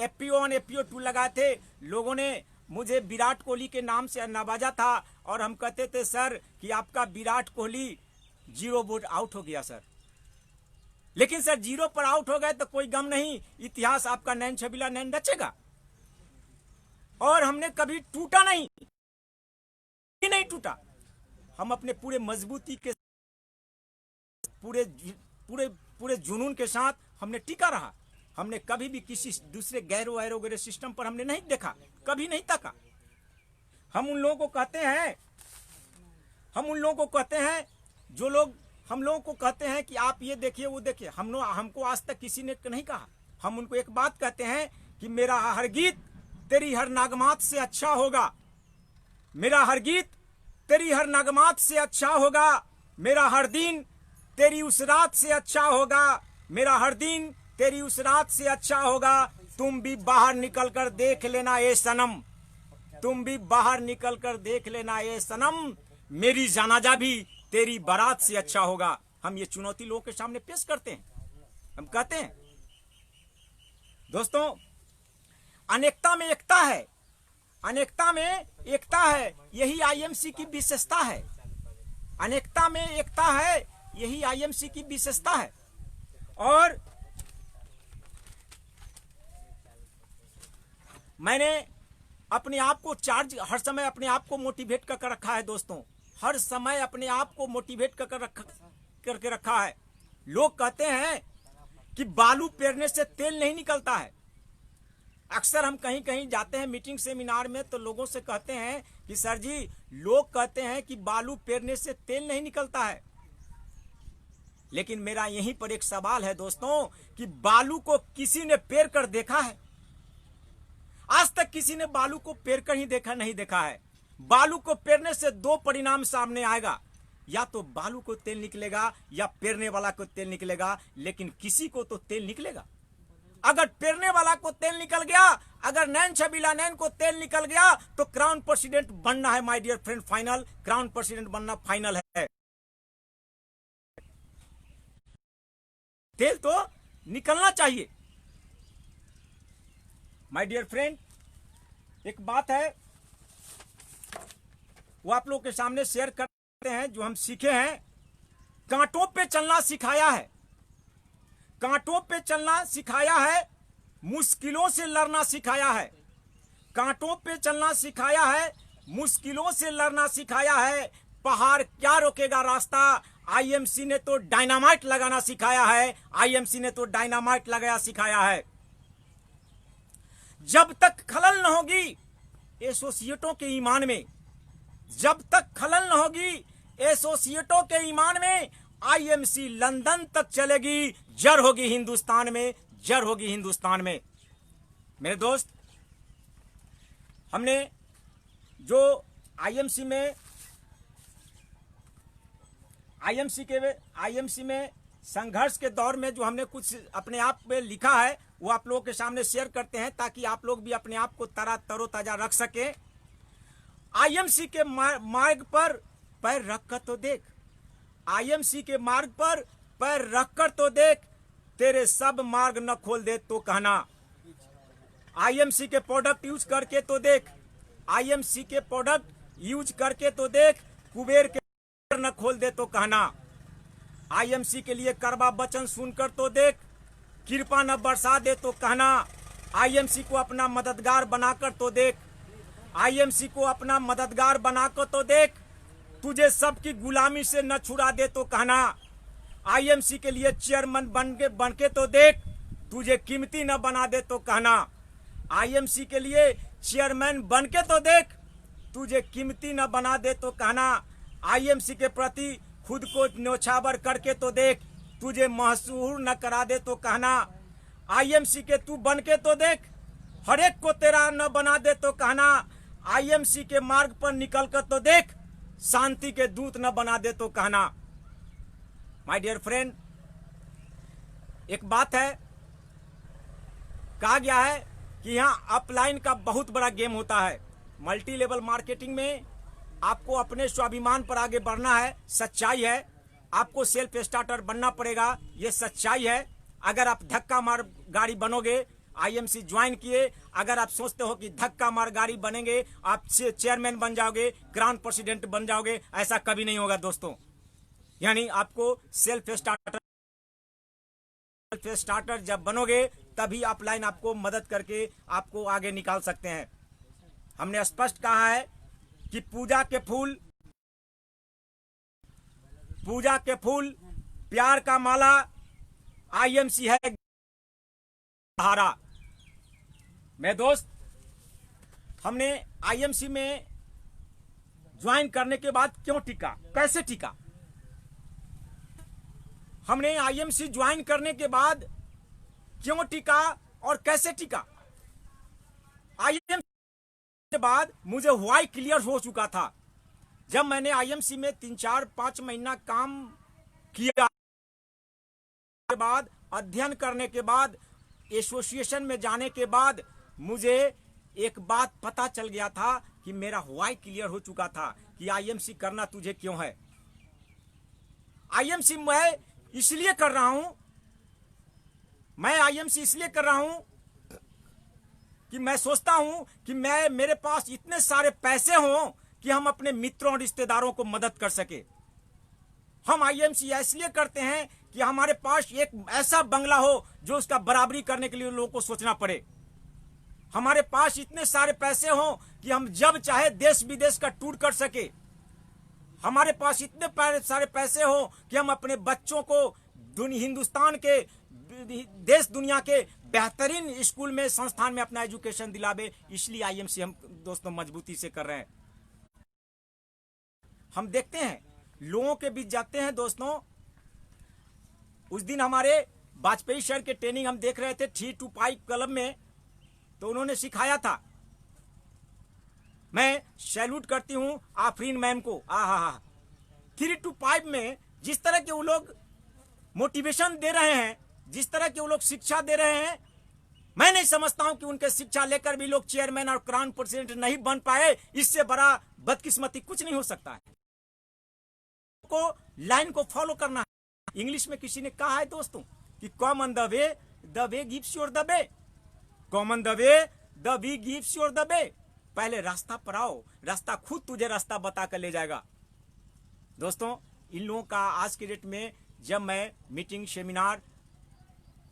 FPO1 FPO2 लगाए थे, लोगों ने मुझे विराट कोहली के नाम से नवाजा था और हम कहते थे सर कि आपका विराट कोहली 0 बोर्ड आउट हो गया सर। लेकिन सर 0 पर आउट हो गए तो कोई गम नहीं, इतिहास आपका नैन छबीला नैन रचेगा। और हमने कभी टूटा नहीं टूटा। हम अपने पूरे मजबूती के पूरे पूरे पूरे जुनून के साथ हमने टिका रहा। हमने कभी भी किसी दूसरे गैरो वगैरह सिस्टम पर हमने नहीं देखा, कभी नहीं तका। हम उन लोगों को कहते हैं जो लोग हम लोगों को कहते हैं कि आप ये देखिए वो देखिए, हमको आज तक किसी ने नहीं कहा। हम उनको एक बात कहते हैं कि मेरा हर गीत तेरी हर नागमात से अच्छा होगा, मेरा हर गीत तेरी हर नगमात से अच्छा होगा, मेरा हर दिन तेरी उस रात से अच्छा होगा, मेरा हर दिन तेरी उस रात से अच्छा होगा। तुम भी बाहर निकल कर देख लेना ए सनम, तुम भी बाहर निकल कर देख लेना ए सनम, मेरी जनाजा भी तेरी बारात से अच्छा होगा। हम ये चुनौती लोगों के सामने पेश करते हैं। हम कहते हैं दोस्तों, अनेकता में एकता है, अनेकता में एकता है, यही IMC की विशेषता है। अनेकता में एकता है, यही IMC की विशेषता है। और मैंने अपने आप को चार्ज, हर समय अपने आप को मोटिवेट करके रखा है दोस्तों, हर समय अपने आप को मोटिवेट करके रखा है। लोग कहते हैं कि बालू पेरने से तेल नहीं निकलता है। अक्सर हम कहीं कहीं जाते हैं मीटिंग सेमिनार में, तो लोगों से कहते हैं कि सर जी लोग कहते हैं कि बालू पेरने से तेल नहीं निकलता है। लेकिन मेरा यहीं पर एक सवाल है दोस्तों कि बालू को किसी ने पेर कर देखा है? आज तक किसी ने बालू को पेर कर ही नहीं देखा है। बालू को पेरने से 2 परिणाम सामने आएगा, या तो बालू को तेल निकलेगा या पेरने वाला को तेल निकलेगा, लेकिन किसी को तो तेल निकलेगा। अगर पेरने वाला को तेल निकल गया, अगर नैन छबीला नैन को तेल निकल गया तो क्राउन प्रेसिडेंट बनना है my dear friend, final. Crown president बनना फाइनल है। तेल तो निकलना चाहिए माय डियर फ्रेंड। एक बात है वो आप लोगों के सामने शेयर करते हैं जो हम सीखे हैं। कांटों पे चलना सिखाया है, कांटों पे चलना सिखाया है, मुश्किलों से लड़ना सिखाया है। कांटों पे चलना सिखाया है, मुश्किलों से लड़ना सिखाया है। पहाड़ क्या रोकेगा रास्ता, IMC ने तो डायनामाइट लगाना सिखाया है, IMC ने तो डायनामाइट लगाया सिखाया है। जब तक खलल न होगी एसोसिएटों के ईमान में, जब तक खलल न होगी एसोसिएटों के ईमान में, IMC लंदन तक चलेगी, जड़ होगी हिंदुस्तान में, जड़ होगी हिंदुस्तान में। मेरे दोस्त, हमने जो IMC में संघर्ष के दौर में जो हमने कुछ अपने आप में लिखा है वो आप लोगों के सामने शेयर करते हैं, ताकि आप लोग भी अपने आप को तरोताजा रख सके। IMC के मार्ग पर पैर रखकर तो देख, IMC के मार्ग पर पैर रखकर तो देख, तेरे सब मार्ग न खोल दे तो कहना। IMC के प्रोडक्ट यूज करके तो देख, IMC के प्रोडक्ट यूज करके तो देख, कुबेर के न खोल दे तो कहना। IMC के लिए करवा वचन सुनकर तो देख, कृपा न बरसा दे तो कहना। IMC को अपना मददगार बनाकर तो देख, IMC को अपना मददगार बनाकर तो देख, तुझे सबकी गुलामी से न छुड़ा दे तो कहना। IMC के लिए चेयरमैन बन के तो देख, तुझे कीमती न बना दे तो कहना। IMC के लिए चेयरमैन बन के तो देख, तुझे कीमती न बना दे तो कहना, आईएमसी के प्रति खुद को न्योछावर करके तो देख, तुझे मशहूर न करा दे तो कहना, आईएमसी के तू बन के तो देख, हर एक को तेरा न बना दे तो कहना, आईएमसी के मार्ग पर निकल कर तो देख, शांति के दूत न बना दे तो कहना। माय डियर फ्रेंड, एक बात है, कहा गया है कि यहाँ अपलाइन का बहुत बड़ा गेम होता है। मल्टी लेवल मार्केटिंग में आपको अपने स्वाभिमान पर आगे बढ़ना है, सच्चाई है। आपको सेल्फ स्टार्टर बनना पड़ेगा, ये सच्चाई है। अगर आप धक्का मार गाड़ी बनोगे, आईएमसी ज्वाइन किए, अगर आप सोचते हो कि धक्का मार गाड़ी बनेंगे, आप चेयरमैन बन जाओगे, ग्रांड प्रेसिडेंट बन जाओगे, ऐसा कभी नहीं होगा दोस्तों। यानी आपको सेल्फ स्टार्टर जब बनोगे तभी अपलाइन आपको मदद करके आपको आगे निकाल सकते हैं। हमने स्पष्ट कहा है कि पूजा के फूल प्यार का माला आईएमसी है सहारा। मैं दोस्त, हमने आईएमसी में ज्वाइन करने के बाद क्यों टिका, कैसे टिका? हमने आईएमसी ज्वाइन करने के बाद क्यों टिका और कैसे टिका? आईएमसी के बाद मुझे व्हाई क्लियर हो चुका था। जब मैंने आईएमसी में 3-4-5 महीना काम किया के बाद, अध्ययन करने के बाद, एसोसिएशन में जाने के बाद, मुझे एक बात पता चल गया था कि मेरा व्हाई क्लियर हो चुका था कि आईएमसी करना तुझे क्यों है। आईएमसी मैं इसलिए कर रहा हूं, मैं आईएमसी इसलिए कर रहा हूं कि मैं सोचता हूं कि मेरे पास इतने सारे पैसे हों कि हम अपने मित्रों और रिश्तेदारों को मदद कर सके। हम आईएमसी इसलिए करते हैं कि हमारे पास एक ऐसा बंगला हो जो उसका बराबरी करने के लिए लोगों को सोचना पड़े। हमारे पास इतने सारे पैसे हों कि हम जब चाहे देश विदेश का टूर कर सके। हमारे पास इतने सारे पैसे हो कि हम अपने बच्चों को हिंदुस्तान के, देश दुनिया के बेहतरीन स्कूल में, संस्थान में अपना एजुकेशन दिलावे। इसलिए आईएमसी हम दोस्तों मजबूती से कर रहे हैं। हम देखते हैं, लोगों के बीच जाते हैं दोस्तों। उस दिन हमारे वाजपेयी सर के ट्रेनिंग हम देख रहे थे 3 to 5 क्लब में, तो उन्होंने सिखाया था। मैं सैल्यूट करती हूं आफरीन मैम को। 3 to 5 में जिस तरह के वो लोग मोटिवेशन दे रहे हैं, जिस तरह के वो लोग शिक्षा दे रहे हैं, मैं नहीं समझता हूं कि उनके शिक्षा लेकर भी लोग चेयरमैन और ग्रांड प्रेसिडेंट नहीं बन पाए। इससे बड़ा बदकिस्मती कुछ नहीं हो सकता है। को लाइन को फॉलो करना है। इंग्लिश में किसी ने कहा है दोस्तों कि common the way gives your the way. Common the way gives your the way. पहले रास्ता पर आओ, रास्ता खुद तुझे रास्ता बता कर ले जाएगा। दोस्तों, इन लोगों का आज के डेट में जब मैं मीटिंग, सेमिनार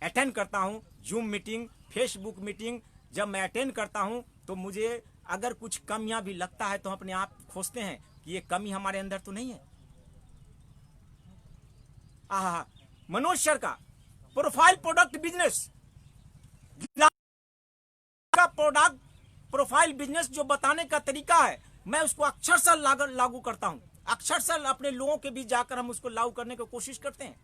अटेंड करता हूं, जूम मीटिंग, फेसबुक मीटिंग जब मैं अटेंड करता हूं, तो मुझे अगर कुछ कमियां भी लगता है तो अपने आप खोजते हैं कि ये कमी हमारे अंदर तो नहीं है। मनोज सर का प्रोफाइल प्रोडक्ट बिजनेस का प्रोडक्ट प्रोफाइल बिजनेस जो बताने का तरीका है, मैं उसको अक्षरशः लागू करता हूं। अक्षरशः अपने लोगों के बीच जाकर हम उसको लागू करने की कोशिश करते हैं।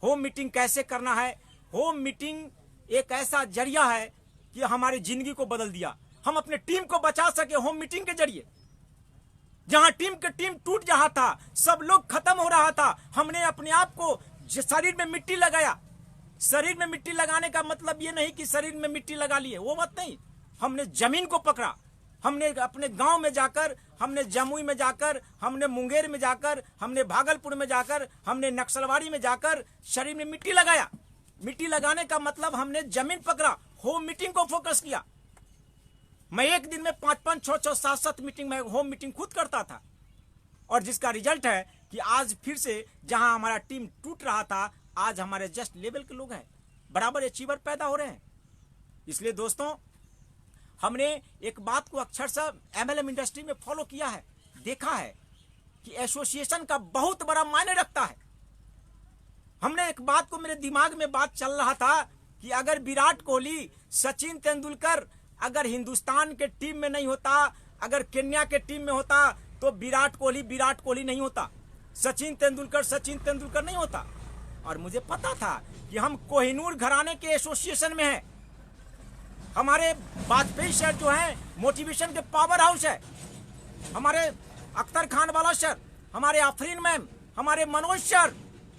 होम मीटिंग कैसे करना है। होम मीटिंग एक ऐसा जरिया है कि हमारी जिंदगी को बदल दिया। हम अपने टीम को बचा सके होम मीटिंग के जरिए। जहां टीम टूट रहा था, सब लोग खत्म हो रहा था, हमने अपने आप को शरीर में मिट्टी लगाया। शरीर में मिट्टी लगाने का मतलब ये नहीं कि शरीर में मिट्टी लगा लिए, वो बात नहीं। हमने जमीन को पकड़ा। हमने अपने गांव में जाकर, हमने जमुई में जाकर, हमने मुंगेर में जाकर, हमने भागलपुर में जाकर, हमने नक्सलवाड़ी में जाकर शरीर में मिट्टी लगाया। मिट्टी लगाने का मतलब हमने जमीन पकड़ा, होम मीटिंग को फोकस किया। मैं एक दिन में 5-5, 6-6, 7-7 मीटिंग में होम मीटिंग खुद करता था, और जिसका रिजल्ट है कि आज फिर से जहां हमारा टीम टूट रहा था, आज हमारे जस्ट लेवल के लोग हैं, बराबर अचीवर पैदा हो रहे हैं। इसलिए दोस्तों, हमने एक बात को अक्षरशः एमएलएम इंडस्ट्री में फॉलो किया है, देखा है कि एसोसिएशन का बहुत बड़ा मायने रखता है। हमने एक बात को, मेरे दिमाग में बात चल रहा था कि अगर विराट कोहली, सचिन तेंदुलकर अगर हिंदुस्तान के टीम में नहीं होता, अगर केन्या के टीम में होता तो विराट कोहली नहीं होता, सचिन तेंदुलकर नहीं होता। और मुझे पता था कि हम कोहिनूर घराने के एसोसिएशन में हैं। हमारे वाजपेयी सर जो है मोटिवेशन के पावर हाउस है, हमारे अख्तर खान वाला सर, हमारे आफरीन मैम, हमारे मनोज सर,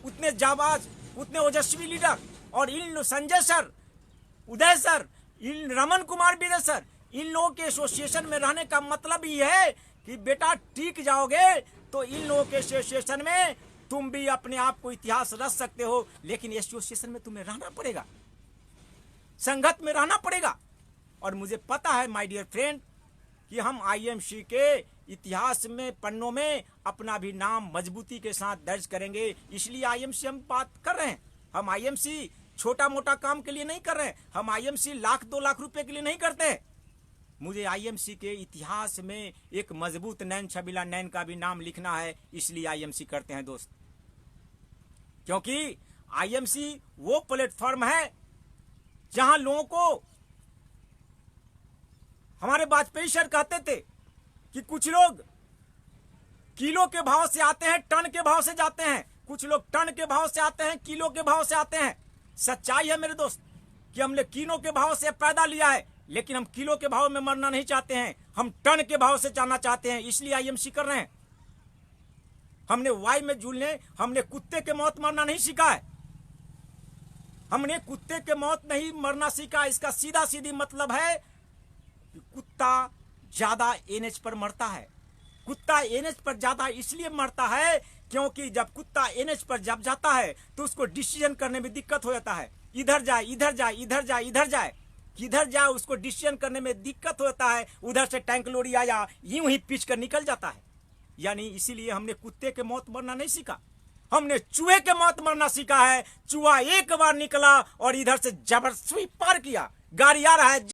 उतने जाबाज, उतने ओजस्वी लीडर, और इन संजय सर, उदय सर, इन रमन कुमार विजय सर, इन लोगों के एसोसिएशन में रहने का मतलब ये है कि बेटा टिक जाओगे तो इन लोगों के एसोसिएशन में तुम भी अपने आप को इतिहास रच सकते हो। लेकिन एसोसिएशन में तुम्हें रहना पड़ेगा, संगत में रहना पड़ेगा। और मुझे पता है माय डियर फ्रेंड कि हम आईएमसी के इतिहास में पन्नों में अपना भी नाम मजबूती के साथ दर्ज करेंगे। इसलिए आईएमसी हम बात कर रहे हैं। हम आईएमसी छोटा मोटा काम के लिए नहीं कर रहे हैं, हम आईएमसी लाख 2 लाख रुपए के लिए नहीं करते हैं। मुझे आईएमसी के इतिहास में एक मजबूत नैन छबीला नैन का भी नाम लिखना है, इसलिए आईएमसी करते हैं दोस्त। क्योंकि आईएमसी वो प्लेटफॉर्म है जहां लोगों को, हमारे वाजपेयी सर कहते थे कि कुछ लोग किलो के भाव से आते हैं, टन के भाव से जाते हैं, कुछ लोग टन के भाव से आते हैं, किलो के भाव से आते हैं। सच्चाई है मेरे दोस्त कि हमने किलो के भाव से पैदा लिया है, लेकिन हम किलो के भाव में मरना नहीं चाहते हैं, हम टन के भाव से जाना चाहते हैं, इसलिए आईएमसी कर रहे हैं। हमने वाई में झूलने, हमने कुत्ते के मौत मरना नहीं सीखा है, हमने कुत्ते के मौत नहीं मरना सीखा। इसका सीधा सीधी मतलब है कि कुत्ता ज्यादा एनएच पर मरता है। कुत्ता एनएच पर ज्यादा इसलिए मरता है क्योंकि जब कुत्ता एनएच पर जब जाता है तो उसको डिसीजन करने में दिक्कत हो जाता है, इधर जाए इधर जाए इधर जाए इधर जाए, किधर जाए उसको डिसीजन करने में दिक्कत होता है। उधर से टैंक लोरी आया, यूं ही पीछ कर निकल जाता है। यानी इसीलिए हमने कुत्ते के मौत मरना नहीं सीखा, हमने चूहे के मौत मरना सीखा है। चूहा एक बार निकला और इधर से जबरदस्ती पार किया, गाड़ी आ रहा है,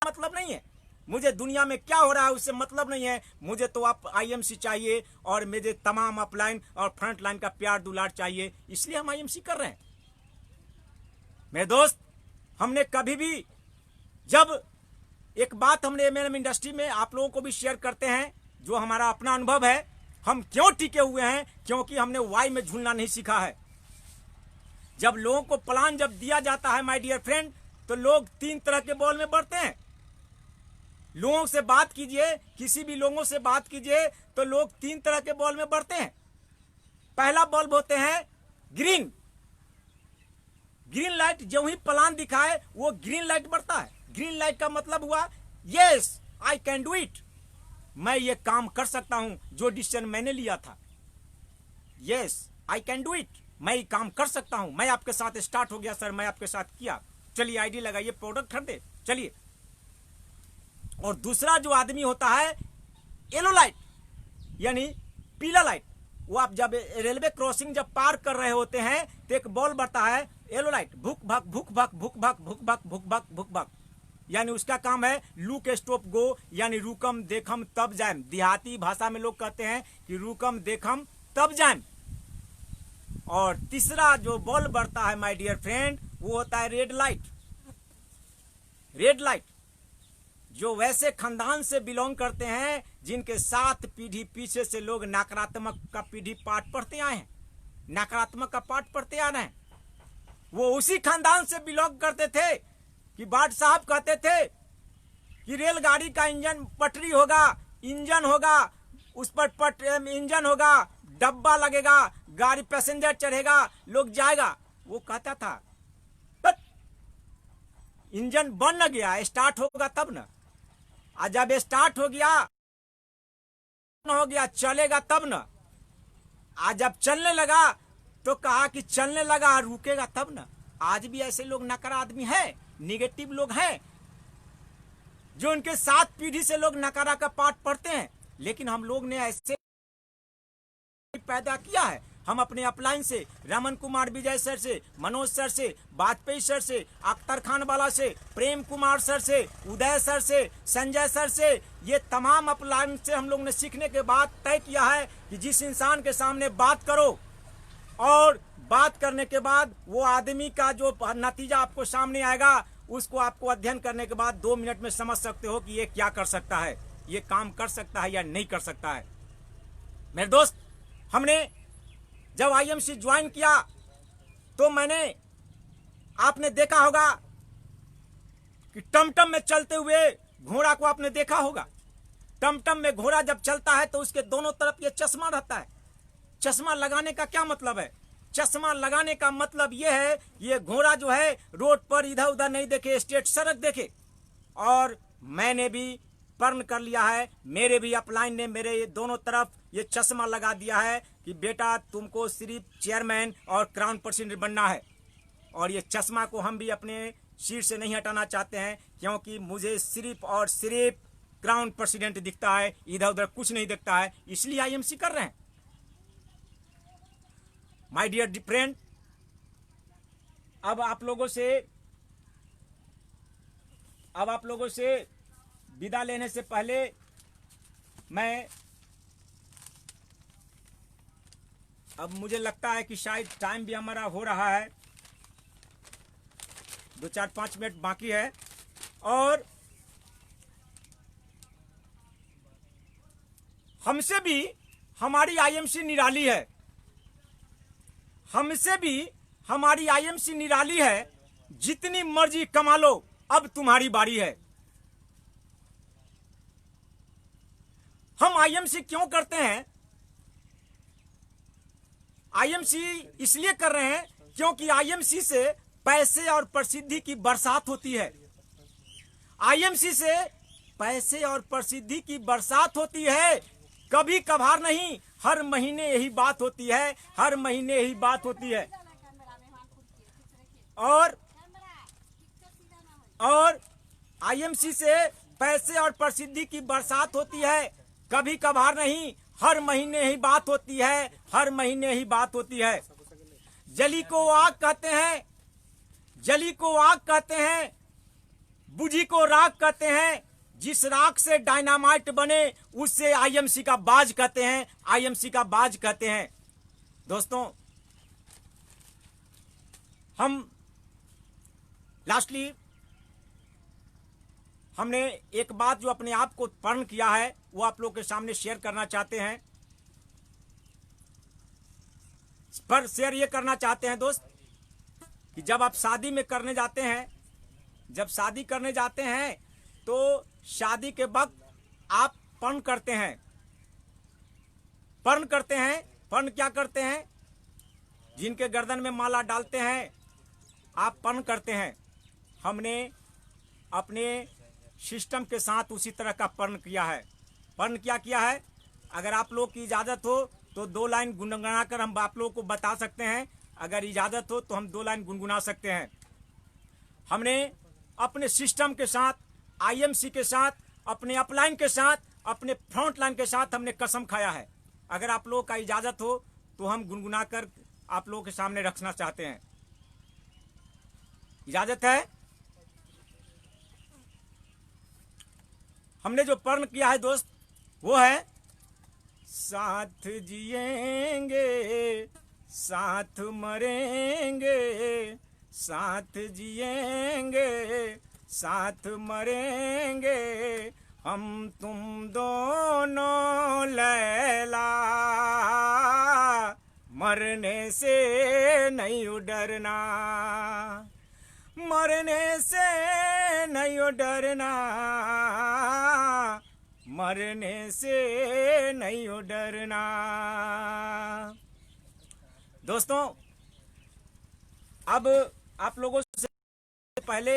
मतलब नहीं है मुझे दुनिया में क्या हो रहा है उससे मतलब नहीं है। मुझे तो आप आईएमसी चाहिए और मुझे तमाम अपलाइन और फ्रंट लाइन का प्यार दुलार चाहिए, इसलिए हम आईएमसी कर रहे हैं। मेरे दोस्त, हमने कभी भी, जब एक बात हमने एमएनएम इंडस्ट्री में आप लोगों को भी शेयर करते हैं, जो हमारा अपना अनुभव है, हम क्यों टिके हुए हैं, क्योंकि हमने वाई में झूलना नहीं सीखा है। जब लोगों को प्लान जब दिया जाता है माय डियर फ्रेंड, तो लोग 3 तरह के बॉल में बढ़ते हैं। लोगों से बात कीजिए, किसी भी लोगों से बात कीजिए तो लोग 3 तरह के बॉल में बढ़ते हैं। पहला बल्ब होते हैं ग्रीन, ग्रीन लाइट, जो ही प्लान दिखाए वो ग्रीन लाइट बढ़ता है। ग्रीन लाइट का मतलब हुआ yes I can do it, मैं ये काम कर सकता हूं जो डिसीजन मैंने लिया था। Yes I can do it, मैं ये काम कर सकता हूं, मैं आपके साथ स्टार्ट हो गया सर, मैं आपके साथ किया, चलिए आईडी लगाइए, प्रोडक्ट खरीदे, चलिए। और दूसरा जो आदमी होता है येलो लाइट, यानी पीला लाइट। वो आप जब रेलवे क्रॉसिंग जब पार कर रहे होते हैं तो एक बॉल बढ़ता है येलो लाइट, भुक भक भुक भक भुक भक भुक भक भुक भक भुक भक, यानी उसका काम है लुक स्टॉप गो, यानी रुकम देखम तब जाएम। देहाती भाषा में लोग कहते हैं कि रुकम देखम तब जाएम। और तीसरा जो बॉल बढ़ता है माय डियर फ्रेंड, वो होता है रेड लाइट। रेड लाइट जो वैसे खानदान से बिलोंग करते हैं जिनके 7 पीढ़ी पीछे से लोग नकारात्मक का पीढ़ी पाठ पढ़ते आए हैं, नकारात्मक का पाठ पढ़ते आ रहे हैं, वो उसी खानदान से बिलोंग करते थे कि बाट साहब कहते थे कि रेलगाड़ी का इंजन पटरी होगा, इंजन होगा, उस पर इंजन होगा, डब्बा लगेगा, गाड़ी पैसेंजर चढ़ेगा, लोग जाएगा। वो कहता था इंजन बन न गया, स्टार्ट होगा तब न, और जब स्टार्ट हो गया चलेगा तब न, आज जब चलने लगा तो कहा कि चलने लगा, रुकेगा तब न। आज भी ऐसे लोग नकारा आदमी है, निगेटिव लोग हैं, जो उनके 7 पीढ़ी से लोग नकारा का पाठ पढ़ते हैं। लेकिन हम लोग ने ऐसे पैदा किया है, हम अपने अपलाइन से, रमन कुमार विजय सर से, मनोज सर से, वाजपेयी सर से, अख्तर खान वाला से, प्रेम कुमार सर से, उदय सर से, संजय सर से, ये तमाम अपलाइन से हम लोग ने सीखने के बाद तय किया है कि जिस इंसान के सामने बात करो और बात करने के बाद वो आदमी का जो नतीजा आपको सामने आएगा उसको आपको अध्ययन करने के बाद 2 मिनट में समझ सकते हो कि ये क्या कर सकता है, ये काम कर सकता है या नहीं कर सकता है। मेरे दोस्त, हमने जब आईएमसी ज्वाइन किया तो आपने देखा होगा कि टमटम में चलते हुए घोड़ा को आपने देखा होगा। टमटम में घोड़ा जब चलता है तो उसके दोनों तरफ ये चश्मा रहता है। चश्मा लगाने का क्या मतलब है? चश्मा लगाने का मतलब ये है, ये घोड़ा जो है रोड पर इधर उधर नहीं देखे, स्ट्रेट सड़क देखे। और मैंने भी पर्ण कर लिया है, मेरे भी अपलाइन ने मेरे ये दोनों तरफ ये चश्मा लगा दिया है कि बेटा तुमको सिर्फ चेयरमैन और क्राउन प्रेसिडेंट बनना है। और ये चश्मा को हम भी अपने सिर से नहीं हटाना चाहते हैं, क्योंकि मुझे सिर्फ और सिर्फ क्राउन प्रेसिडेंट दिखता है, इधर उधर कुछ नहीं दिखता है, इसलिए आईएमसी कर रहे हैं। माय डियर फ्रेंड, अब आप लोगों से विदा लेने से पहले अब मुझे लगता है कि शायद टाइम भी हमारा हो रहा है, 2-4-5 मिनट बाकी है। और हमसे भी हमारी आईएमसी निराली है, हमसे भी हमारी आईएमसी निराली है। जितनी मर्जी कमा लो, अब तुम्हारी बारी है। हम आईएमसी क्यों करते हैं? आईएमसी इसलिए कर रहे हैं क्योंकि आईएमसी से पैसे और प्रसिद्धि की बरसात होती है। आईएमसी से पैसे और प्रसिद्धि की बरसात होती है, कभी कभार नहीं, हर महीने यही बात होती है, हर महीने यही बात होती है। और आईएमसी से पैसे और प्रसिद्धि की बरसात होती है, कभी कभार नहीं, हर महीने ही बात होती है, हर महीने ही बात होती है। जली को आग कहते हैं, जली को आग कहते हैं, बुझी को राख कहते हैं। जिस राख से डायनामाइट बने उससे आईएमसी का बाज कहते हैं, आईएमसी का बाज कहते हैं। दोस्तों, हम लास्टली हमने एक बात जो अपने आप को पर्ण किया है वो आप लोग के सामने शेयर करना चाहते हैं। पर शेयर ये करना चाहते हैं दोस्त कि जब आप शादी में करने जाते हैं, जब शादी करने जाते हैं तो शादी के वक्त आप पर्ण करते हैं। पर्ण करते हैं, पर्ण क्या करते हैं? जिनके गर्दन में माला डालते हैं आप पर्ण करते हैं। हमने अपने सिस्टम के साथ उसी तरह का पर्ण किया है। पर्ण क्या किया है? अगर आप लोग की इजाज़त हो तो 2 लाइन गुनगुना कर हम आप लोगों को बता सकते हैं। अगर इजाज़त हो तो हम 2 लाइन गुनगुना सकते हैं। हमने अपने सिस्टम के साथ, आईएमसी के साथ, अपने अपलाइन के साथ, अपने फ्रंट लाइन के साथ हमने कसम खाया है। अगर आप लोगों का इजाज़त हो तो हम गुनगुना कर आप लोगों के सामने रखना चाहते हैं। इजाज़त है? हमने जो पर्ण किया है दोस्त वो है, साथ जिएंगे साथ मरेंगे, साथ जिएंगे साथ मरेंगे, हम तुम दोनों लैला, मरने से नहीं डरना, मरने से नहीं डरना, मरने से नहीं डरना। दोस्तों, अब आप लोगों से पहले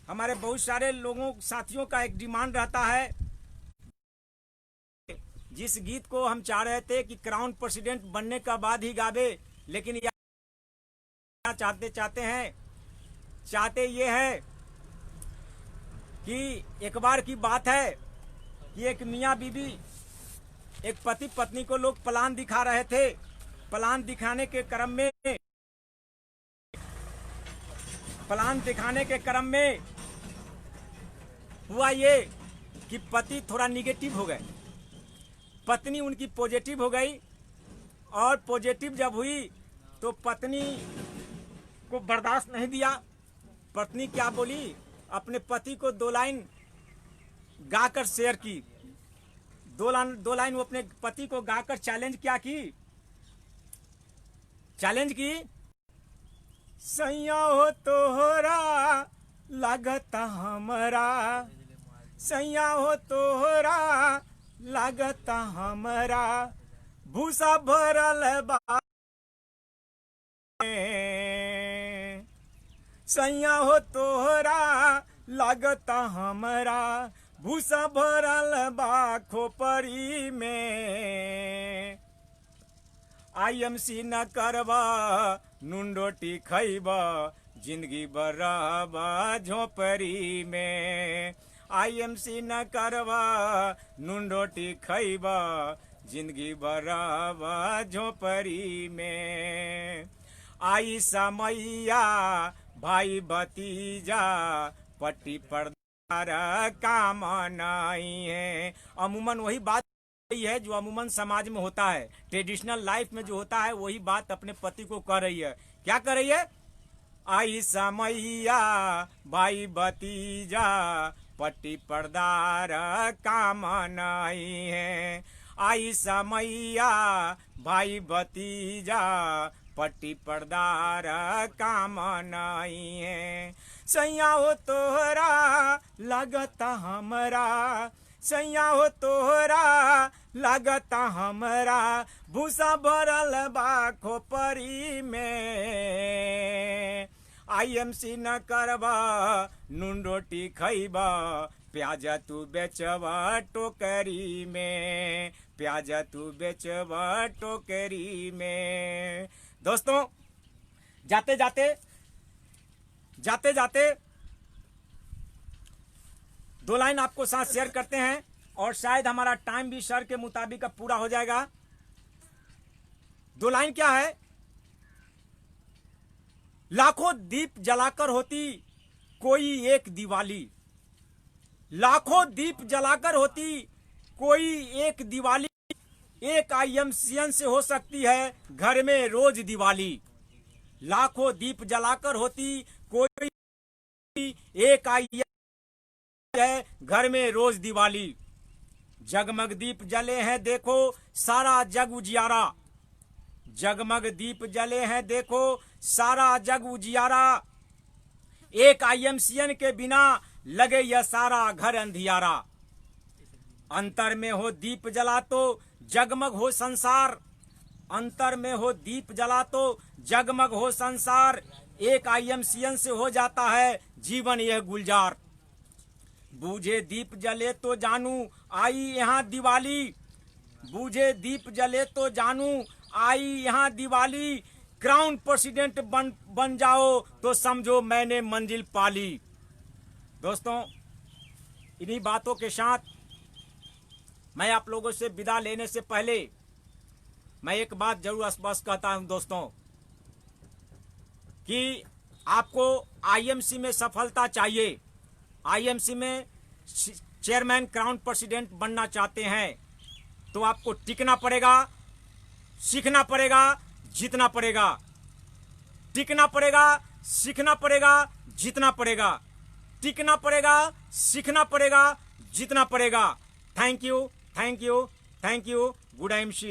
हमारे बहुत सारे लोगों, साथियों का एक डिमांड रहता है, जिस गीत को हम चाह रहे थे कि क्राउन प्रेसिडेंट बनने का बाद ही गावे, लेकिन चाहते ये है कि एक बार की बात है कि एक मियाँ बीबी, एक पति पत्नी को लोग प्लान दिखा रहे थे। प्लान दिखाने के क्रम में हुआ ये कि पति थोड़ा निगेटिव हो गए, पत्नी उनकी पॉजिटिव हो गई। और पॉजिटिव जब हुई तो पत्नी को बर्दाश्त नहीं दिया पत्नी क्या बोली, अपने पति को 2 लाइन गाकर शेयर की। 2 लाइन वो अपने पति को गाकर चैलेंज क्या की, चैलेंज की। सैया हो तोहरा लागत हमरा, सैया हो तोहरा लागत हमरा, भूसा भरल बा, सैया हो तोहरा लागत हमरा, भूसा भरल बा खोपरी में। IMC न करबा नून रोटी खैबा, जिंदगी भर रहबा झोपड़ी में। IMC न करबा नून रोटी खैबा, जिंदगी भर रहबा झोपड़ी में। आई समैया भाई भतीजा पट्टी पर्दा काम नहीं है। अमूमन वही बात है जो अमूमन समाज में होता है, ट्रेडिशनल लाइफ में जो होता है वही बात अपने पति को कर रही है। क्या कर रही है? आई समैया भाई भतीजा पट्टी पर्दार काम नहीं है। आई समैया भाई भतीजा पट्टी पर्दार काम नहीं है। सैया हो तोहरा लागत हमरा, सैया हो तोहरा लागत हमरा, भूसा भरल बा खोपरी में। IMC न करबा नून रोटी खैबा, प्याज तू बेचबा टोकरी में, प्याज तू बेचबा टोकरी में। दोस्तों, जाते जाते 2 लाइन आपको साथ शेयर करते हैं और शायद हमारा टाइम भी सर के मुताबिक अब पूरा हो जाएगा। 2 लाइन क्या है? लाखों दीप जलाकर होती कोई एक दिवाली, लाखों दीप जलाकर होती कोई एक दिवाली, एक IMCN से हो सकती है घर में रोज दिवाली। लाखों दीप जलाकर होती कोई एक IMCN है घर में रोज दिवाली। जगमग दीप जले हैं देखो सारा जग उजियारा, जगमग दीप जले हैं देखो सारा जग उजियारा, एक IMCN के बिना लगे यह सारा घर अंधियारा। अंतर में हो दीप जला तो जगमग हो संसार, अंतर में हो दीप जला तो जगमग हो संसार, एक IMCN से हो जाता है जीवन यह गुलजार। बूझे दीप जले तो जानू आई यहाँ दिवाली, बूझे दीप जले तो जानू आई यहाँ दिवाली, क्राउन प्रेसिडेंट बन जाओ तो समझो मैंने मंजिल पाली। दोस्तों, इन्हीं बातों के साथ मैं आप लोगों से विदा लेने से पहले मैं एक बात जरूर स्पष्ट कहता हूं दोस्तों, कि आपको IMC में सफलता चाहिए, IMC में चेयरमैन क्राउन प्रेसिडेंट बनना चाहते हैं तो आपको टिकना पड़ेगा, सीखना पड़ेगा, जीतना पड़ेगा। टिकना पड़ेगा, सीखना पड़ेगा, जीतना पड़ेगा। टिकना पड़ेगा, सीखना पड़ेगा, जीतना पड़ेगा। Thank you, thank you, thank you. Good IMC।